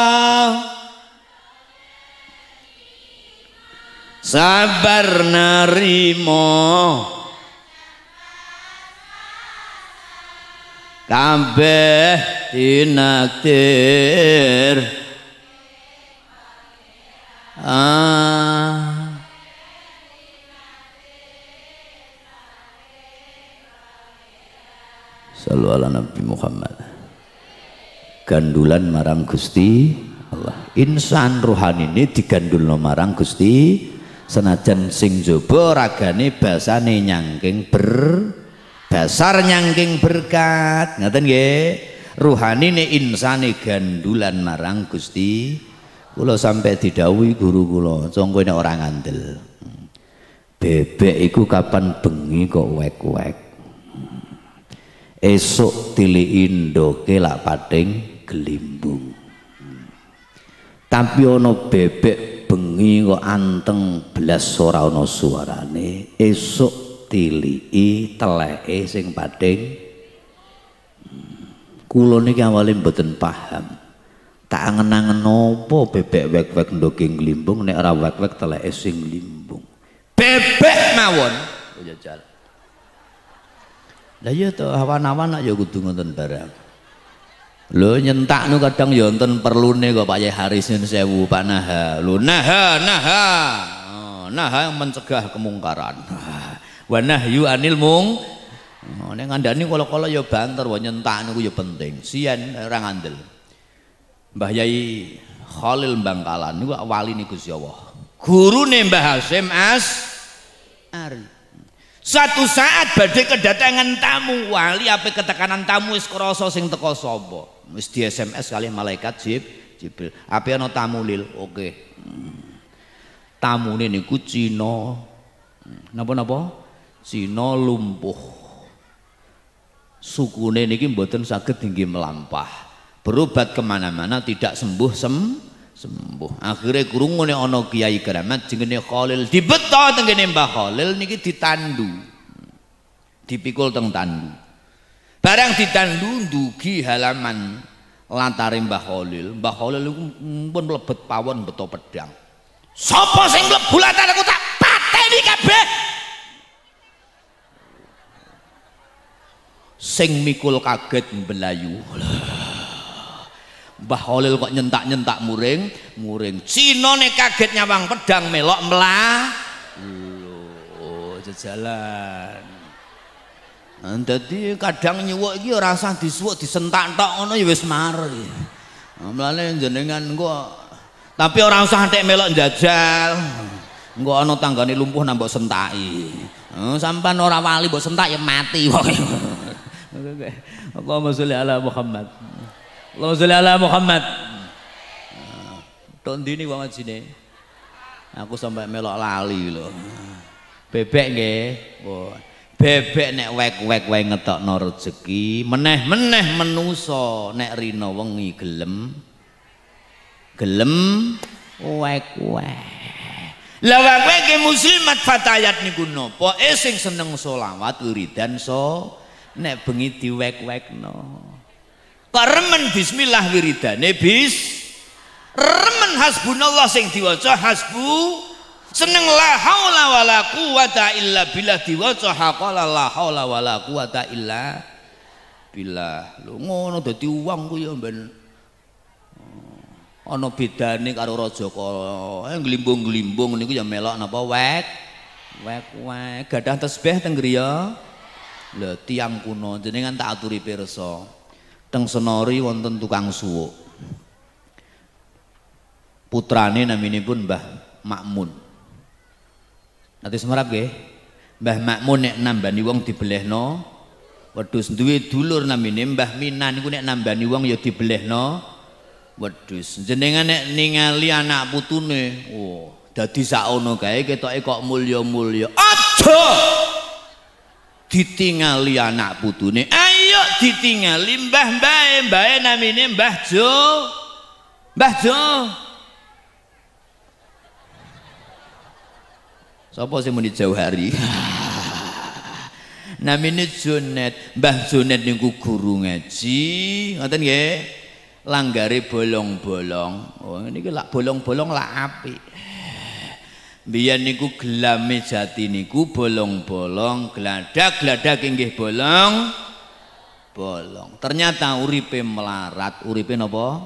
sabar narimo kabeh tinakdir Sallu ala Nabi Muhammad. Gandulan marang Gusti Allah. Insan rohani ini digandulno marang Gusti senajan sing jaba ragane basane nyangking dasar nyangking berkat. Ngaten nggih. Rohani ne insane gandulan marang Gusti. Kula sampai didhawuhi guru kula, congko nek ora ngandel. Bebek iku kapan bengi kok wek-wek. Esuk tiliki ndoke lak pating gelimbung. Tapi ana bebek bengi kok anteng blas ora ana suarane, esuk tiliki teleke sing pating. Kula niki awale mboten paham. Tak angen-angen apa bebek wek-wek ndoke gelimbung nek ora wek-wek teleke sing gelimbung. Bebek mawon jajal. Lah ya to awan-awan nak ya kudu ngoten barang. Lho nyentakno kadang ya wonten perlune kok Pak Yai Haris nyun sewu Pak Naha. Lho naha. Naha yang mencegah kemungkaran. Wa nahyu anil mung. Nek ngandani kala-kala ya banter wa nyentakno ku ya penting. Sian ora ngandel. Mbah Yai Khalil Bangkalan niku wali niku Gusti Allah. Gurune Mbah Hasyim As'ari. Satu saat badhe kedatangan tamu, wali ape ketekanan tamu wis krasa sing teko sapa. Wis di SMS kali malaikat Jibril. Ape ana tamu lil? Oke. Tamune niku Cina. Napa-napa? Cina lumpuh. Sukune niki mboten saged inggih melampah. Berobat kemana-mana tidak sembuh sembuh. Akhirnya krungu nek ana kiai keramat jenenge Khalil dibeto tengene Mbah Khalil niki ditandu. Dipikul teng tandu. Barang ditandu ndugi halaman lantare Mbah Khalil. Mbah Khalil iku pun mlebet pawon beto pedang. Sapa sing mlebu lantare aku tak pateni kabeh. Sing mikul kaget mbelayu. Mbah Khalil kok nyentak-nyentak muring. Cina nek kaget nyawang pedang melok melah. Lho, jejalan. Dadi kadang nyuwuk iki ora usah disuwuk disentak tok ngono ya wis mari. Mulane jenengan engko tapi ora usah entek melok njajal. Engko ana tanggane lumpuh nang mbok sentaki. Sampeyan ora wali mbok sentak ya mati pokoke. Allahumma sholli ala Muhammad. Allahumma sholli ala Muhammad. Tok ndi niku ngajine? Aku sampai melok lali lho. Bebek nggih. Oh. Bebek nek wek-wek wae ngetokno rezeki, meneh-meneh menusa nek rina wengi gelem wek-wek. Lah wek-wek muslimat fatayat niku napa? Sing seneng selawat wiridan nek bengi diwek-wekno. Kok remen bismillah wiridane remen hasbunallah sing diwaca Seneng la haula wala quwata illa billah diwaca haqala la haula wala quwata illa billah. Lho ngono dadi wong ku ya ben ana bedane karo raja kala. Glimbung-glimbung niku ya melok napa wek gadah tasbih teng griya. Lho tiyang kuno jenengan tak aturi pirsa. Teng Senori wonten tukang suwuk. Putrane naminipun Mbah Makmun. Nanti semerap nggih. Mbah Makmun nek nambani wong dibelehno wedhus, duwe dulur namine Mbah Minan niku nek nambani wong ya dibelehno wedhus. Jenengan nek ningali anak putune, oh, dadi sakono kae ketoke kok mulya-mulya. Aja ditingali anak putune. Ayo ditingali mbah-mbahe namine Mbah Jo. Mbah Jo. Sapa sing muni Jauhari? Namine Jonet. Mbah Jonet niku guru ngaji, ngoten nggih. Langgare bolong-bolong. Oh niki lak bolong-bolong lak apik. Biyen niku gelame jati niku bolong-bolong, gladak-gladak inggih bolong. Ternyata uripe melarat, uripe napa?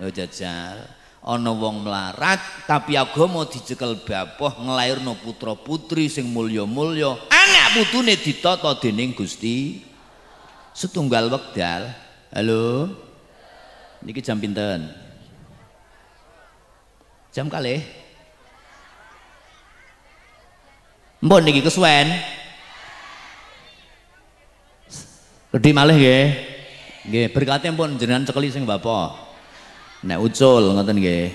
Ya jajal. Ana wong melarat tapi agama dicekel bapoh nglairno putra-putri sing mulya-mulya. Anak putune ditata dening Gusti setunggal wekdal. Halo. Niki jam pinten? Jam kalih. Mbon niki kesuwen. Gedhi malih nggih. Nggih, berkate pun jenengan cekeli sing bapak. Nek ucul ngoten nggih.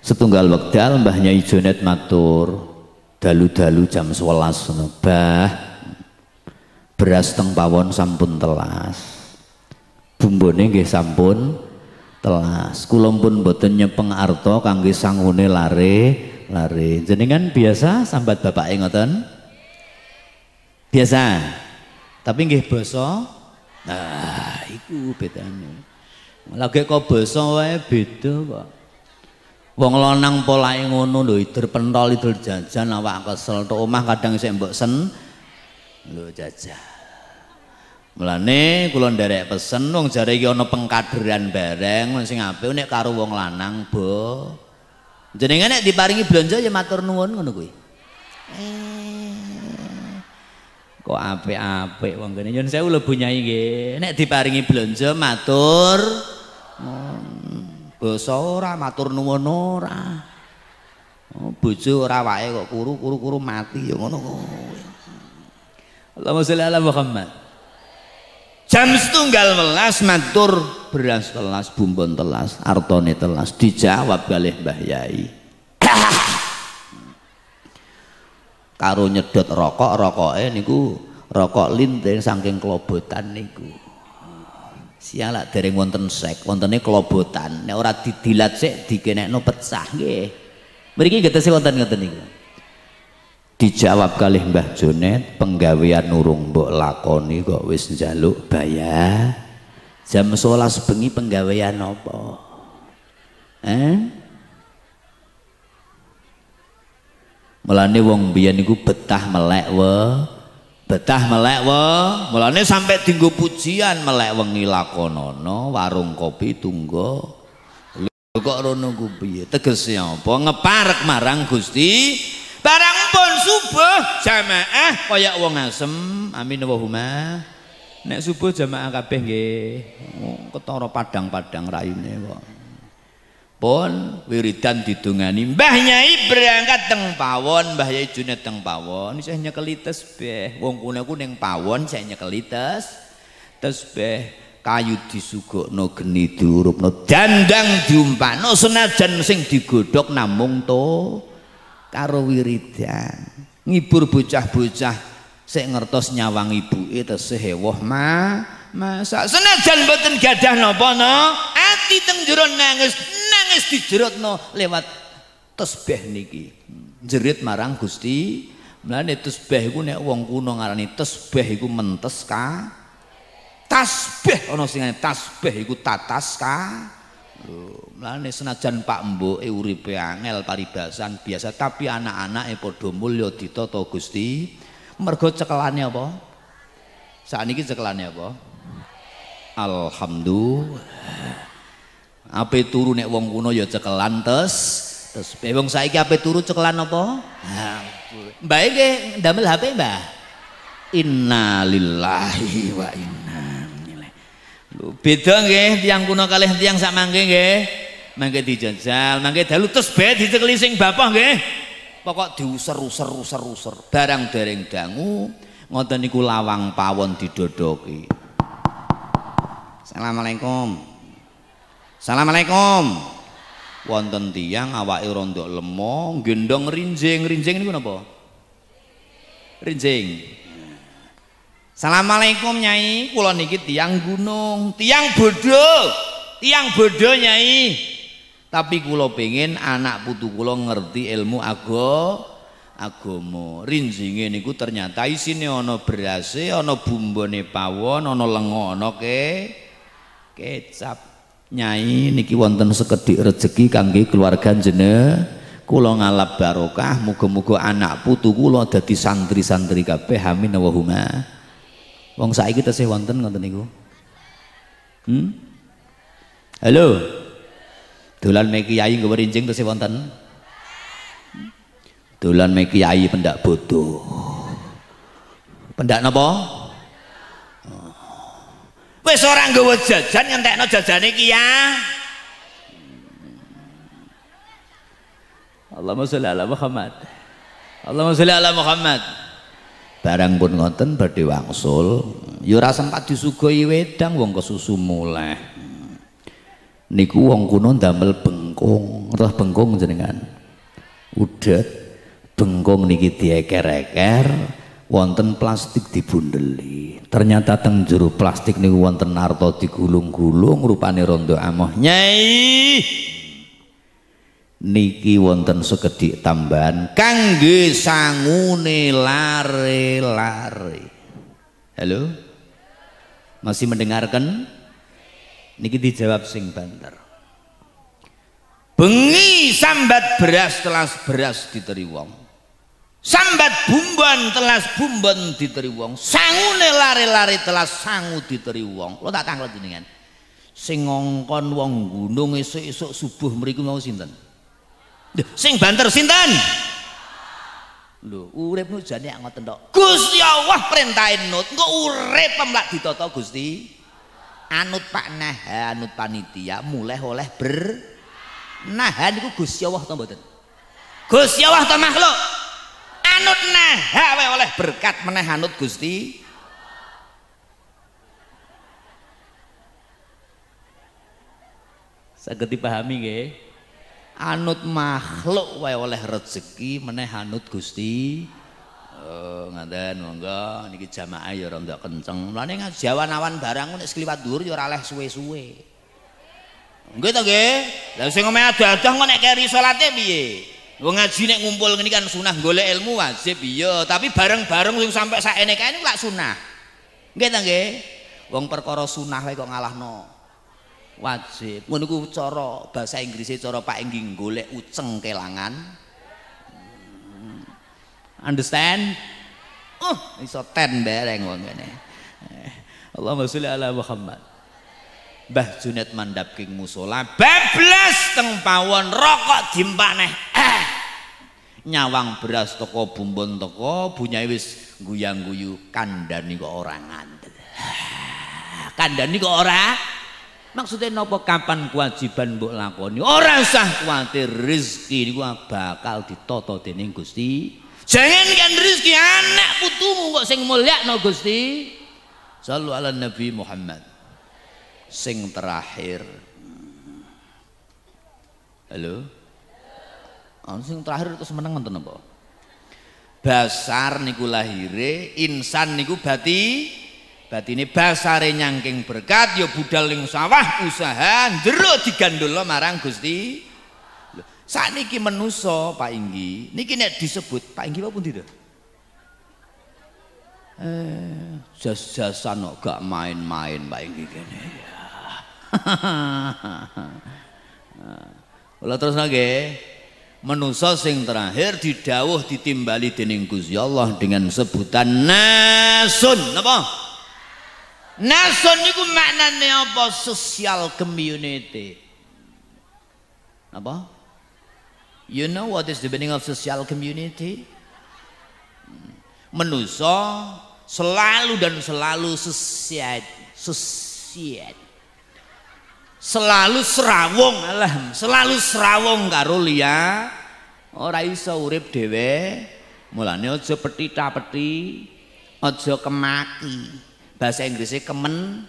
Setunggal wekdal Mbah Nyai Jonet matur, dalu-dalu jam 11 ngono. Bah, beras teng pawon sampun telas. Bumbone nggih sampun telas. Kula pun mboten nyepeng arta kangge sangune lare. Jenengan biasa sambat bapake ngoten? Biasa. Tapi nggih basa. Nah, iku bedane. Lagi kok basa wae beda kok. Wong lanang polake ngono lho, idur pentol idur jajan awak kesel tok omah kadang sik mbok sen lho jajal. Mulane kula nderek pesen wong jare iki ana pengkaderan bareng sing apik nek karo wong lanang, Bo. Jenengan nek diparingi blanja ya matur nuwun ngono kuwi. Kok apik-apik wong kene nyun sewu lho Bu Nyai nggih. Nek diparingi blanja matur basa ora matur nuwun ora. Bojo ora wae kok kuru mati ya ngono kuwi. Allahumma sholli ala Muhammad. Jam 7.11 matur beras telas, bumbon telas, artone telas dijawab kalih Mbah Yai. Karo nyedot rokoke niku rokok linting saking klobotan niku. Sialak dereng wonten sek, wontene klobotan. Nek ora didilat sik dikenekno pecah nggih. Mriki getese wonten ngoten niku. Dijawab kalih Mbah Jonet, penggawean urung mbok lakoni kok wis njaluk bayar. Jam 11 bengi penggawean apa? Mulane wong biyen niku betah melek mulane sampai dinggo pujian melek wengi lakonono warung kopi tunggo. Lho kok rono ku piye? Tegese apa? Ngeparek marang Gusti. Barang pun subuh jamaah kaya wong asem. Amin Allahumma. Nek subuh jamaah kabeh nggih. Ketara padang-padang rayune kok. Pun wiridan didongani Mbah Nyai berangkat teng pawon, Mbah Yai Jonet teng pawon isih nyekeli tasbih. Wong kune ku ning pawon isih nyekeli tasbih. Kayu disugokno geni diurupno dandang diumpakno senajan sing digodhog namung to karo wiridan. Ngibur bocah-bocah sik ngertos nyawang ibuke tesih ewoh masak senajan mboten gadah napa-napa ati teng jero nangis dijerotno lewat tasbih niki. Jerit marang Gusti. Mulane tasbih iku nek wong kuno ngarani tasbih iku mentes ka. Tasbih ana sing tasbih iku tatas ka. Mulane senajan Pak Mbok uripe angel paribasan biasa tapi anak-anake padha mulya ditata Gusti. Mergo cekelane apa? Sakniki cekelane apa? Alhamdulillah. Ape turu nek wong kuno ya cekelan terus wong saiki ape turu cekelan apa? Mbah iki ndamel HP, Mbah. Innalillahi wa inna ilaihi. Lho beda nggih tiyang kuno kalih tiyang sak mangke nggih. Mangke dijajal, mangke dalu terus bae dicekeli sing bapak nggih. Pokok diuser-user barang dereng dangu ngoten niku lawang pawon didodoki. Assalamualaikum. Assalamualaikum. Wonten tiyang awake rondok lemo gendong rinjing niku napa? Rinjing. Assalamualaikum Nyai, kula niki tiyang gunung, tiyang bodho Nyai. Tapi kula pengen anak putu kula ngerti ilmu agama. Rinjinge niku ternyata isine ana berase, ana bumbone pawon, ana lenga, ana kecap. Nyai niki wonten sekedhik rejeki kangge keluarga jenengan. Kula ngalap barokah, muga-muga anak putu kula dadi santri-santri kabeh. Amin Allahumma. Wong saiki tesih wonten ngoten niku. Halo. Dolan me kiai nggawa rinjing tesih wonten? Dolan me kiai pendak bodoh. Pendak napa? Wis ora nggawa jajan ngentekno jajane ki ya. Allahumma sholli ala Muhammad. Allahumma sholli ala Muhammad. Barang pun ngoten badhe wangsul, ya ora sempat disuguhi wedang wong kesusu muleh. Niku wong kuno ndamel bengkung, roh bengkung jenengan. Udet bengkung niki dieker-eker, wonten plastik dibundeli. Ternyata teng jero plastik niku wonten narta digulung-gulung rupane rondo amoh. Nyai niki wonten sekedhik tambahan kangge sangune lare-lare. Halo? Masih mendengarkan? Niki dijawab sing banter. Bengi sambat beras telas beras diteri wong. Sambat bumbon telas bumbon diteri wong, sangune lare-lare telas sangu diteri wong. Lo tak tanglet jenengan. Sing ngongkon wong gunung esuk-esuk subuh mriku mau sinten? Sing banter sinten? Lho, urip nu jane ngoten tok. Gusti Allah perintahin nut, engko urip pemlak ditata Gusti. Anut Pak Nah, anut panitia mulai oleh nahan niku Gusti Allah ta mboten? Gusti Allah ta makhluk? Anut naha wae oleh berkat meneh anut Gusti. Saged dipahami nggih? Anut makhluk wae oleh rezeki meneh anut Gusti. Ngaten monggo niki jamaah ya rada kenceng. Mulane ngaji awan-awan barang nek sekliwat dhuwur ya ora oleh suwe-suwe. Nggih to nggih? Lah sing omahe adah-adah kok nek keri salate piye? Wong ngaji nek ngumpul ngene kan sunah golek ilmu wajib iya, tapi bareng-bareng sing sampai sakene kae niku lak sunah. Nggih ta nggih? Wong perkara sunah wae kok ngalahno wajib. Ngono niku cara bahasa Inggrise cara Pak Enggi golek uceng kelangan. Understand? Iso ten bareng wong ngene. Allahumma sholli ala Muhammad. Mbah Junet mandhap king musala bablas teng pawon rokok dimpakneh nyawang beras teko bumbon teko bunyai wis guyang-guyu kandhani kok ora ngandel. Kandhani kok ora? Maksudnya napa kapan kewajiban mbok lakoni? Ora usah kuwatir, rezeki niku bakal ditata dening Gusti. Jangankan rezeki anak putumu kok sing mulyakno Gusti. Shallu ala Nabi Muhammad. Sing terakhir. Halo? Sing terakhir terus meneng ngoten napa? Basar niku lahire, insan niku batine basare nyangking berkat ya budal ning sawah usaha njero digandulno marang Gusti. Sakniki menusa Pak Inggi, niki nek disebut Pak Inggi apa pundi to? Jas-jasan kok gak main-main Pak Inggi kene. Kula terus nggih. Manusa sing terakhir didhawuh ditimbali dening Gusti Allah dengan sebutan nasun. Napa? Nasun niku maknane apa? Social community. Apa? You know what is the meaning of social community? Manusa selalu dan selalu selalu serawung karo liya, ora iso urip dhewe. Mulane aja petita-peti, aja kemaki. Bahasa Inggrisnya kemen.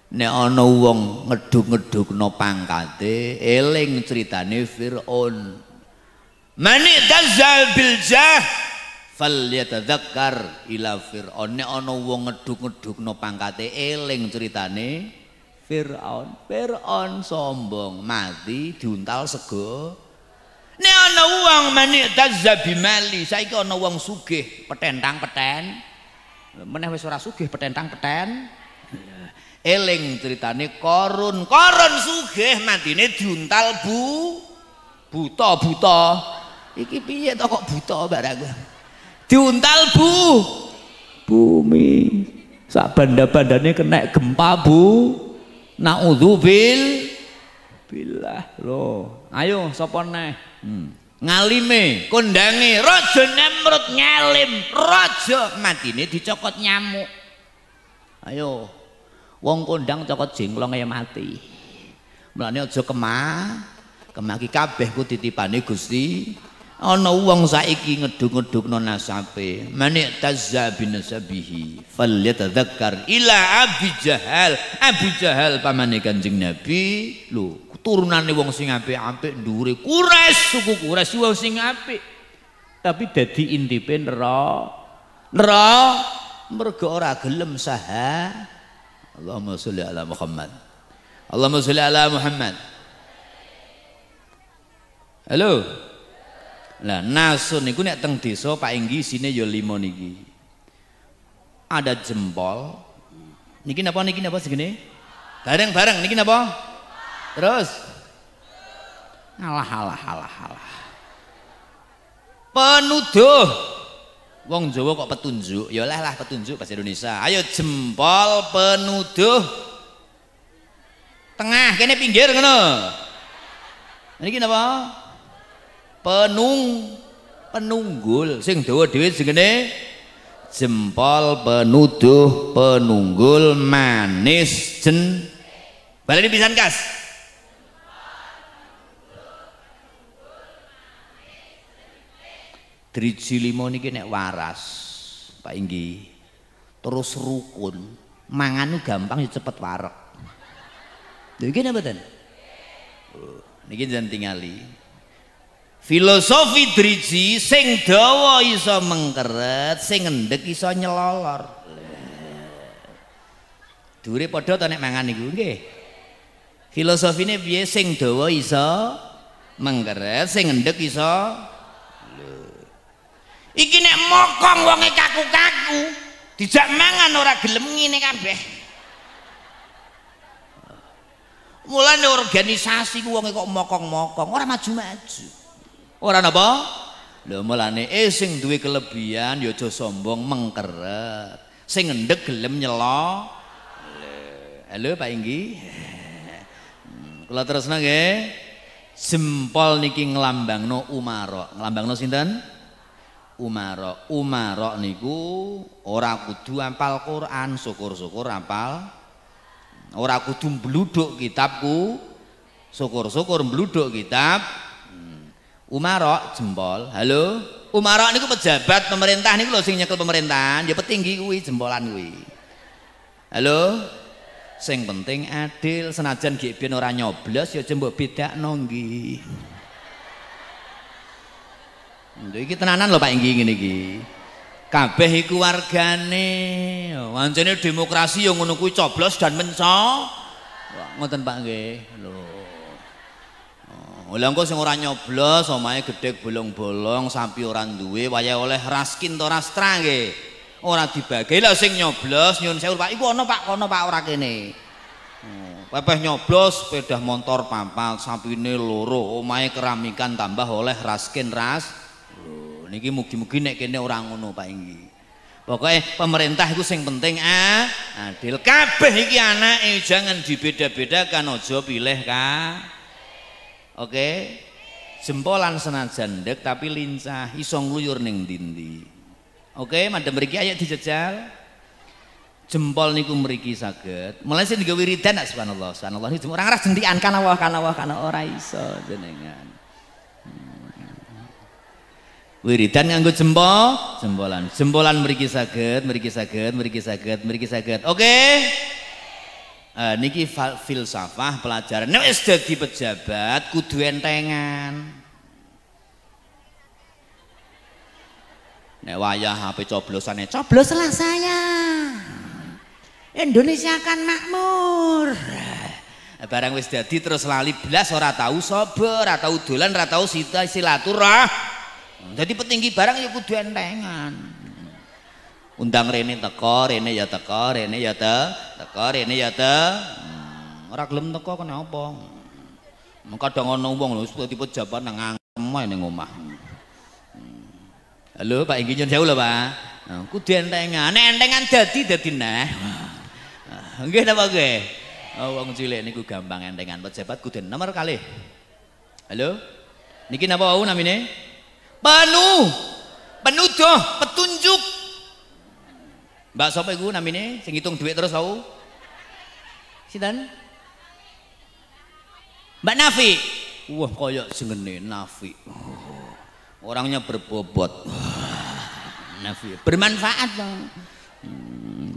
Nek ana wong ngeduk-ngedukno pangkate, eling critane Firaun. Mani tazal bil jah falyatadzakkar ila Fir'aun. Nek ana wong ngeduk-ngedukno pangkate eling critane Fir'aun. Fir'aun sombong, mati diuntal sego. Nek ana wong mani tazzabi mali, saiki ana wong sugih petentang-peten. Meneh wis ora sugih petentang-peten. Eling critane Korun. Korun sugih matine diuntal buta. Iki piye to kok buta barang. Diuntal bumi. Sak banda-bandane kena gempa naudzubil billah lho. Ayo sapa neh? Ngalime, kondange Raja Namrud ngalim, raja matine dicokot nyamuk. Ayo. Wong kondang cokot jengklong kaya mati. Mulane aja kemaki kabeh ku titipane Gusti. Ana wong saiki ngeduk-ngedukno nasabe, manik tazza binasabihi falyatadzakkar ila Abi Jahal. Abu Jahal pamane Kanjeng Nabi. Lho, turunane wong sing apik-apik ndure Quraisy, suku Quraisy wong sing apik. Tapi dadi intipe mergo ora gelem saha. Allahumma sholli ala Muhammad. Allahumma sholli ala Muhammad. Halo. Lah nasun niku nek teng desa Pak Inggi isine ya 5 niki. Ada jempol. Niki napa segene? Bareng-bareng niki napa? Terus. Alah. Penuduh. Wong Jawa kok petunjuk, ya lah petunjuk bahasa Indonesia. Ayo jempol penuduh. Tengah kene pinggir ngono. Niki napa? Penunggul sing dawa dhewe jenenge jempol penuduh penunggul manis baleni pisan kas. Driji 5 niki nek waras Pak Inggi terus rukun mangan gampang ya cepet wareg. Lha iki napa ten? Niki jan tingali. Filosofi driji sing dawa iso mengkeret, sing ngendhek iso nyelolor. Dure padha to nek mangan niku nggih. Filosofine piye sing dawa iso mengkeret, sing ngendhek iso. Iki nek mokong wonge kaku-kaku, dijak mangan ora gelem ngene kabeh. Mulane organisasi ku wonge kok mokong-mokong, ora maju-maju. Ora napa? Lho mulane sing duwe kelebihan ya aja sombong mengkeret. Sing ngendhek gelem nyelo. Halo Pak Inggi. Kula terusna nggih. Jempol niki nglambangno umara. Nglambangno sinten? Umara niku ora kudu hafal Quran, syukur-syukur hafal. Ora kudu mbluduk kitabku, syukur-syukur mbluduk kitab. Umara jempol. Halo. Umara niku pejabat pemerintah niku lho sing nyekel pemerintahan, ya petinggi kuwi jempolan kuwi. Halo. Sing penting adil, senajan nggih ben ora nyoblos ya aja mbok bedakno nggih. Lho iki tenanan lho Pak Inggi ngene iki. Kabeh iku wargane. Wancene demokrasi ya ngono kuwi coblos dan menco. Ngoten Pak nggih. Lho. Lha engko sing ora nyoblos omahe gedhe bolong-bolong, sapi ora duwe, wayahe oleh raskin to rastra nggih. Ora dibagi. Lah sing nyoblos nyun sewu Pak, iku ana Pak, kono Pak ora kene. Pepeh nyoblos sepeda motor papat, sapine loro, omahe keramikan tambah oleh raskin ras. Lho, niki mugi-mugi nek kene ora ngono Pak Inggi. Pokoke pemerintah iku sing penting adil. Kabeh iki anake jangan dibeda-bedakan, aja pilih Oke. Jempolan senajan ndek tapi lincah, iso ngluyur ning ndi-ndi. Oke, madem mriki ayo dijejal. Jempol niku mriki saged. Mulai sing digawe wiridan subhanallah. Subhanallah iki ora ngarah jentikan kana ora iso jenengan. Wiridan nganggo jempolan. Jempolan mriki saged. Oke. Niki filsafah pelajaran. Nek wis dadi pejabat kudu entengan. Nek wayah HP coblosane cobloslah saya. Indonesia akan makmur. Barang wis dadi terus lali blas ora tahu sapa, ora tahu dolan, ora tahu silaturahmi. Jadi petinggi barang ya kudu entengan. Undang rene teko, rene ya teko, rene ya teko, rene ya ora gelem teko kenapa? Kadang ana wong lho tipe pejabat nang angkem ning omah. Halo Pak Inggi nyun sewu lho Pak. Kudu entengan. Nek entengan dadi nah. Nggih napa nggih? Wong cilik niku gampang entengan pejabat kudu nomor kalih. Halo? Niki napa wau namine? Penuduh, petunjuk. Mbak sapa iku namine sing ngitung dhuwit terus wau? Sinten? Mbak Nafi. Wah kaya jengene Nafi. Orangnya berbobot. Nafi. Bermanfaat dong.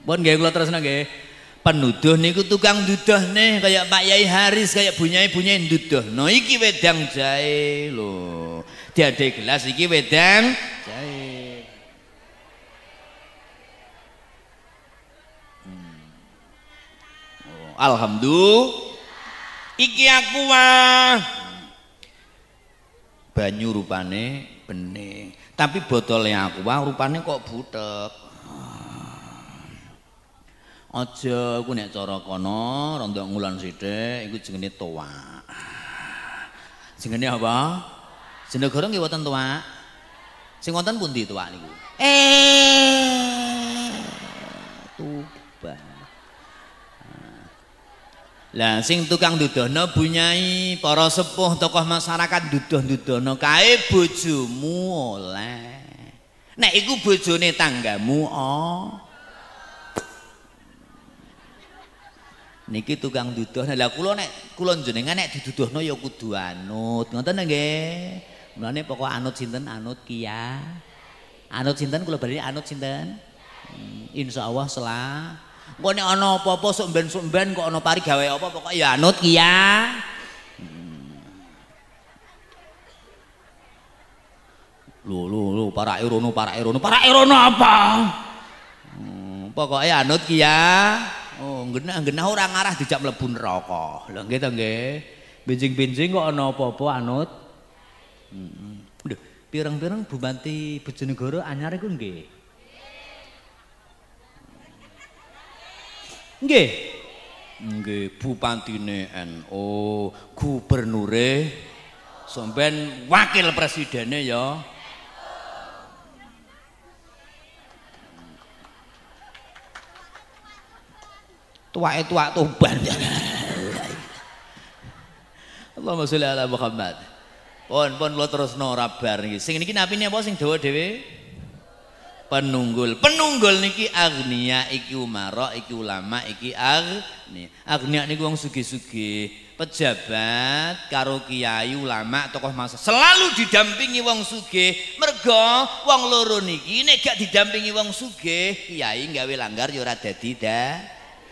Pun nggih kula terusna nggih. Penuduh niku tukang duduhne kayak Pak Yai Haris kayak bunyai-bunyai duduhno iki wedang jahe lho. Diade gelas iki wedang jahe. Alhamdulillah. Iki aku banyu rupane bening, tapi botolnya aku rupane kok butek. Aja aku nek cara kono rondok ngulan sithik iku jenenge toak. Jenenge apa? Jenegara nggih wonten toak. Sing wonten pundi toak niku? Tuba. Lah sing tukang dudono bunyai para sepuh tokoh masyarakat duduh-dudono kae bojomu oleh. Nek iku bojone tanggamu niki tukang duduh. Lah kula jenengan nek diduduhno ya kudu anut. Ngoten nggih. Mulane pokok anut sinten anut Kia. Anut sinten kula bali anut sinten? Insyaallah selah. Engko nek ana apa-apa sok mben kok ana pari gawe apa pokok ya anut Kia. Lho parake rono apa? Pokoknya anut Kia. Oh, genah ora ngarah dijak mlebu neraka. Lha nggih to nggih. Benjing-benjing kok ana apa-apa anut. Lho, pireng-pireng Bupati Bojonegoro anyar iku nggih. Nggih. Nggih, Bupatine NU, gubernure, sampean wakil presidene ya. Tuak Tuban. Allahumma sholli ala Muhammad. Pun kula terusno rabar niki. Sing niki napine apa sing dawa dhewe? Penunggul niki agnia, iki umara, iki ulama, iki agnia niku wong sugih-sugih, pejabat karo kiai ulama tokoh masa selalu didampingi wong sugih. Mergo wong loro niki nek gak didampingi wong sugih, kiai gawe langgar ya ora dadi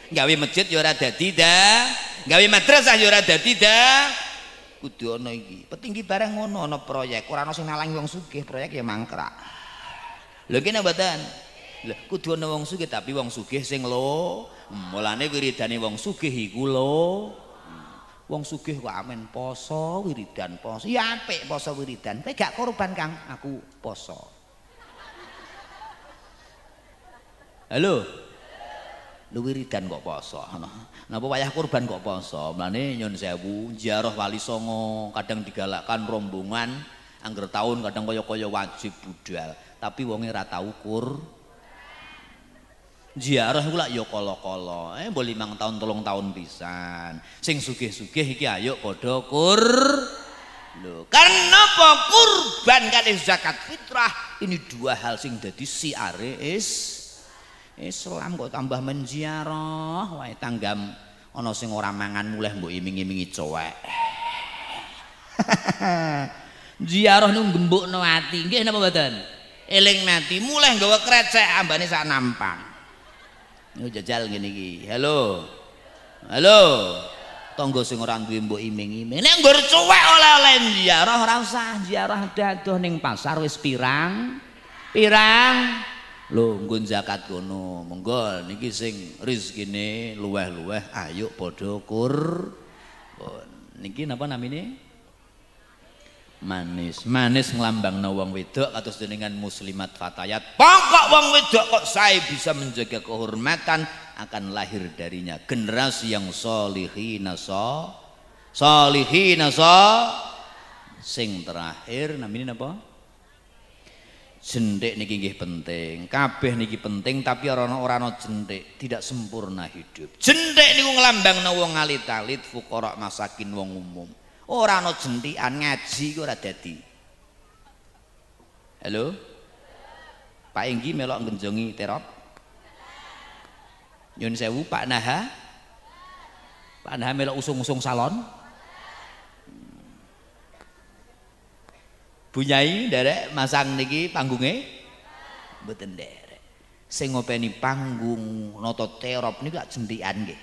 gawe masjid ya ora dadi gawe madrasah ya ora dadi kudu ana iki. Petinggi barang ngono ana proyek, ora ana sing nalangi wong sugih, proyek ya mangkrak. Lho kene mboten. Lho kudu ana wong sugih tapi wong sugih sing mulane wiridane wong sugih iku wong sugih kok amen poso wiridan poso. Ya apik poso wiridan, kowe gak korban Kang, aku poso. Halo. Lu wiridan kok poso. Napa wayah kurban kok poso? Mlane nyun sewu, ziarah Wali Songo kadang digalakkan rombongan angger tahun kadang kaya-kaya wajib budal. Tapi wonge ora tau ziarah iku lak ya kala-kala. Mbok 5 tahun 3 tahun pisan. Sing sugih-sugih iki ayo padha lho. Karena apa kurban kalih zakat fitrah ini dua hal sing dadi siare Islam kok tambah menziarah wae tanggam ana sing ora mangan mulih mbok iming-imingi cowek. Ziarah nu gembukno ati nggih napa mboten? Eling mati mulih nggawa krecek ambane sak nampang. Yo jajal ngene iki. Halo. Tangga sing ora duwe mbok iming-iming. Nek nggur cuwek oleh-oleh ziarah ora usah ziarah dadoh ning pasar wis pirang. Lho nggon zakat kono. Monggo niki sing rezekine luweh-luweh ayo padha niki napa namine? Manis nglambangna wong wedok kados jenengan muslimat fatayat. Pokok wong wedok kok sae bisa menjaga kehormatan akan lahir darinya generasi yang solihina sing terakhir namine napa? Jentik niki nggih penting. Kabeh niki penting tapi ora ana jentik tidak sempurna hidup. Jentik niku nglambangna wong alit-alit, fuqara, masakin, wong umum. Ora ana jentikan ngaji ku ora dadi. Halo? Pak Enggi melok nggenjongi terop. Nyun sewu Pak Naha. Pak Naha melok usung-usung salon. Bu Nyai nderek masang niki panggunge? Mboten nderek. Sing ngopeni panggung nata terop niku gak jentikan nggih.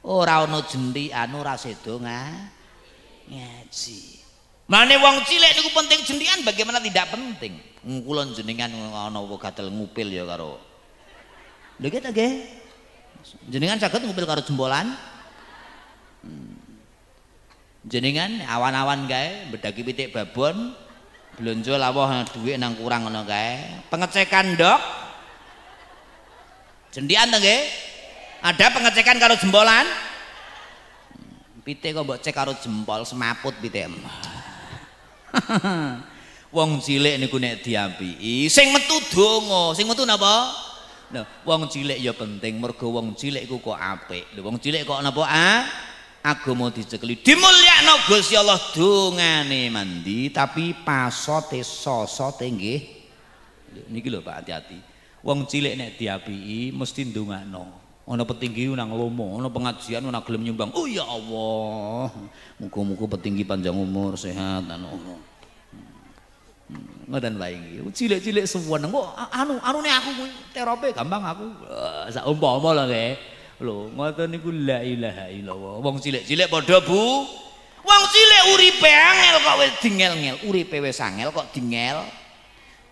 Ora ana jentikan ora sedo ngaji. Mane wong cilik niku penting jentikan bagaimana tidak penting. Kula jenengan ana gatel ngupil ya karo. Lho iki ta nggih. Jenengan saged ngupil karo jempolan? Jenengan awan-awan kae bedaki pitik babon blonjo lawuh dhuwit nang kurang ngono kae. Pengecekan Dok. Jentikan ta nggih? Ada pengecekan karo jempolan? Pitik kok mbok cek karo jempol semaput pitik. Wong cilik niku nek diapiki sing metu donga, sing metu napa? Nah, wong cilik ya penting mergo wong cilik iku kok apik. Lho wong cilik kok napa agama dicekeli. Dimulyakno Gusti Allah dongane mandi tapi pasote sosote nggih. Niki lho Pak hati-hati. Wong cilik nek diapiki mesti ndongakno. Ana petinggi nang lomo, ana pengajian ana gelem nyumbang. Oh ya Allah. Muga-muga petinggi panjang umur, sehat anu. Ngoten wae iki. Cilik-cilik suwun kok anune aku kuwi terope gampang aku. Sak umpama lho nggih. Lho, ngoten niku la ilaha illallah. Wong cilik-cilik padha Bu. Wong cilik uripe angel kok wis dingel-ngel. Uripe wis angel kok dingel.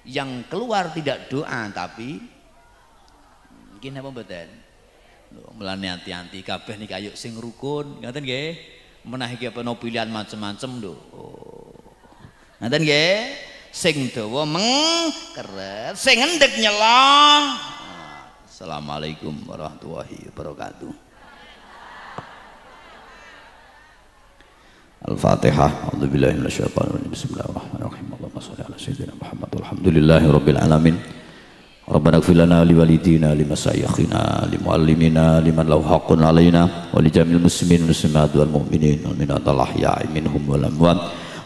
Yang keluar tidak doa tapi iki napa mboten? Mulane hati-hati kabeh niki ayo sing rukun, ngoten nggih. Menawi iki apa pilihan macam-macam lho. Ngoten nggih. Sing dawa mengkeret, sing endek nyela. Assalamualaikum warahmatullahi wabarakatuh. Al-Fatihah. A'udzubillahi minasyaitonir rajim. Bismillahirrahmanirrahim. Allahumma shalli ala sayyidina Muhammad walhamdulillahirabbil alamin. Rabbana ighfir lana li walidina li masyayikhina li muallimina liman lahu haqqun alaina wa li jamil muslimin muslimat wal mu'minin wal mu'minat al ahya'i minhum wal amwat.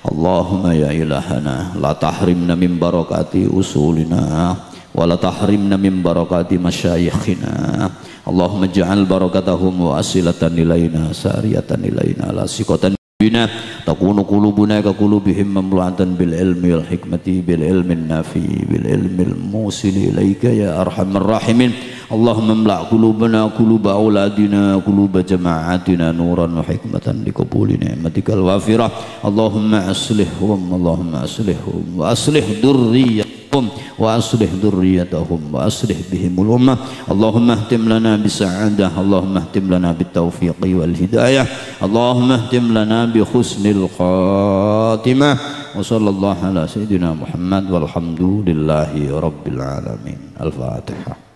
Allahumma ya ilahana la tahrimna min barakati usulina wa la tahrimna min barakati masyayikhina. Allahumma ij'al barakatahum wa asilatan ilaina sariyatan ilaina la siqatan bina takunu qulubuna ka qulubihim mamlu'atan bil ilmi wal hikmati bil ilmin nafi bil ilmil musil ilaika ya arhamar rahimin. Allahumma imla' qulubana quluba auladina quluba jama'atina nuran wa hikmatan liqabuli ni'matikal wafirah. Allahumma aslihhum Allahumma aslihhum wa aslih durriyyatahum wa aslih durriyyatahum wa aslih bihimul ummah. Allahumma ihtim lana bisa'adah Allahumma ihtim lana bitaufiqi wal hidayah Allahumma ihtim lana bi husnil khatimah wa sallallahu ala sayyidina Muhammad walhamdulillahi rabbil alamin. Al-Fatihah.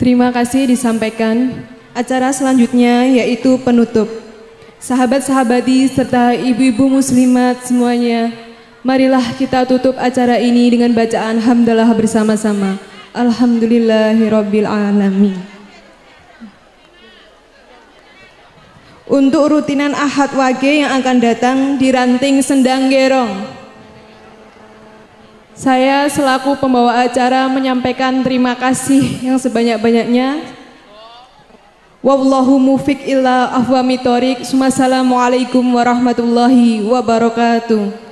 Terima kasih disampaikan. Acara selanjutnya yaitu penutup. Sahabat-sahabati serta ibu-ibu muslimat semuanya, marilah kita tutup acara ini dengan bacaan hamdalah bersama-sama. Alhamdulillahirabbil alamin. Untuk rutinan Ahad Wage yang akan datang di Ranting Sendang Gerong, saya selaku pembawa acara menyampaikan terima kasih yang sebanyak-banyaknya. Wallahu mufiq illa ahwami thoriq. Wassalamualaikum warahmatullahi wabarakatuh.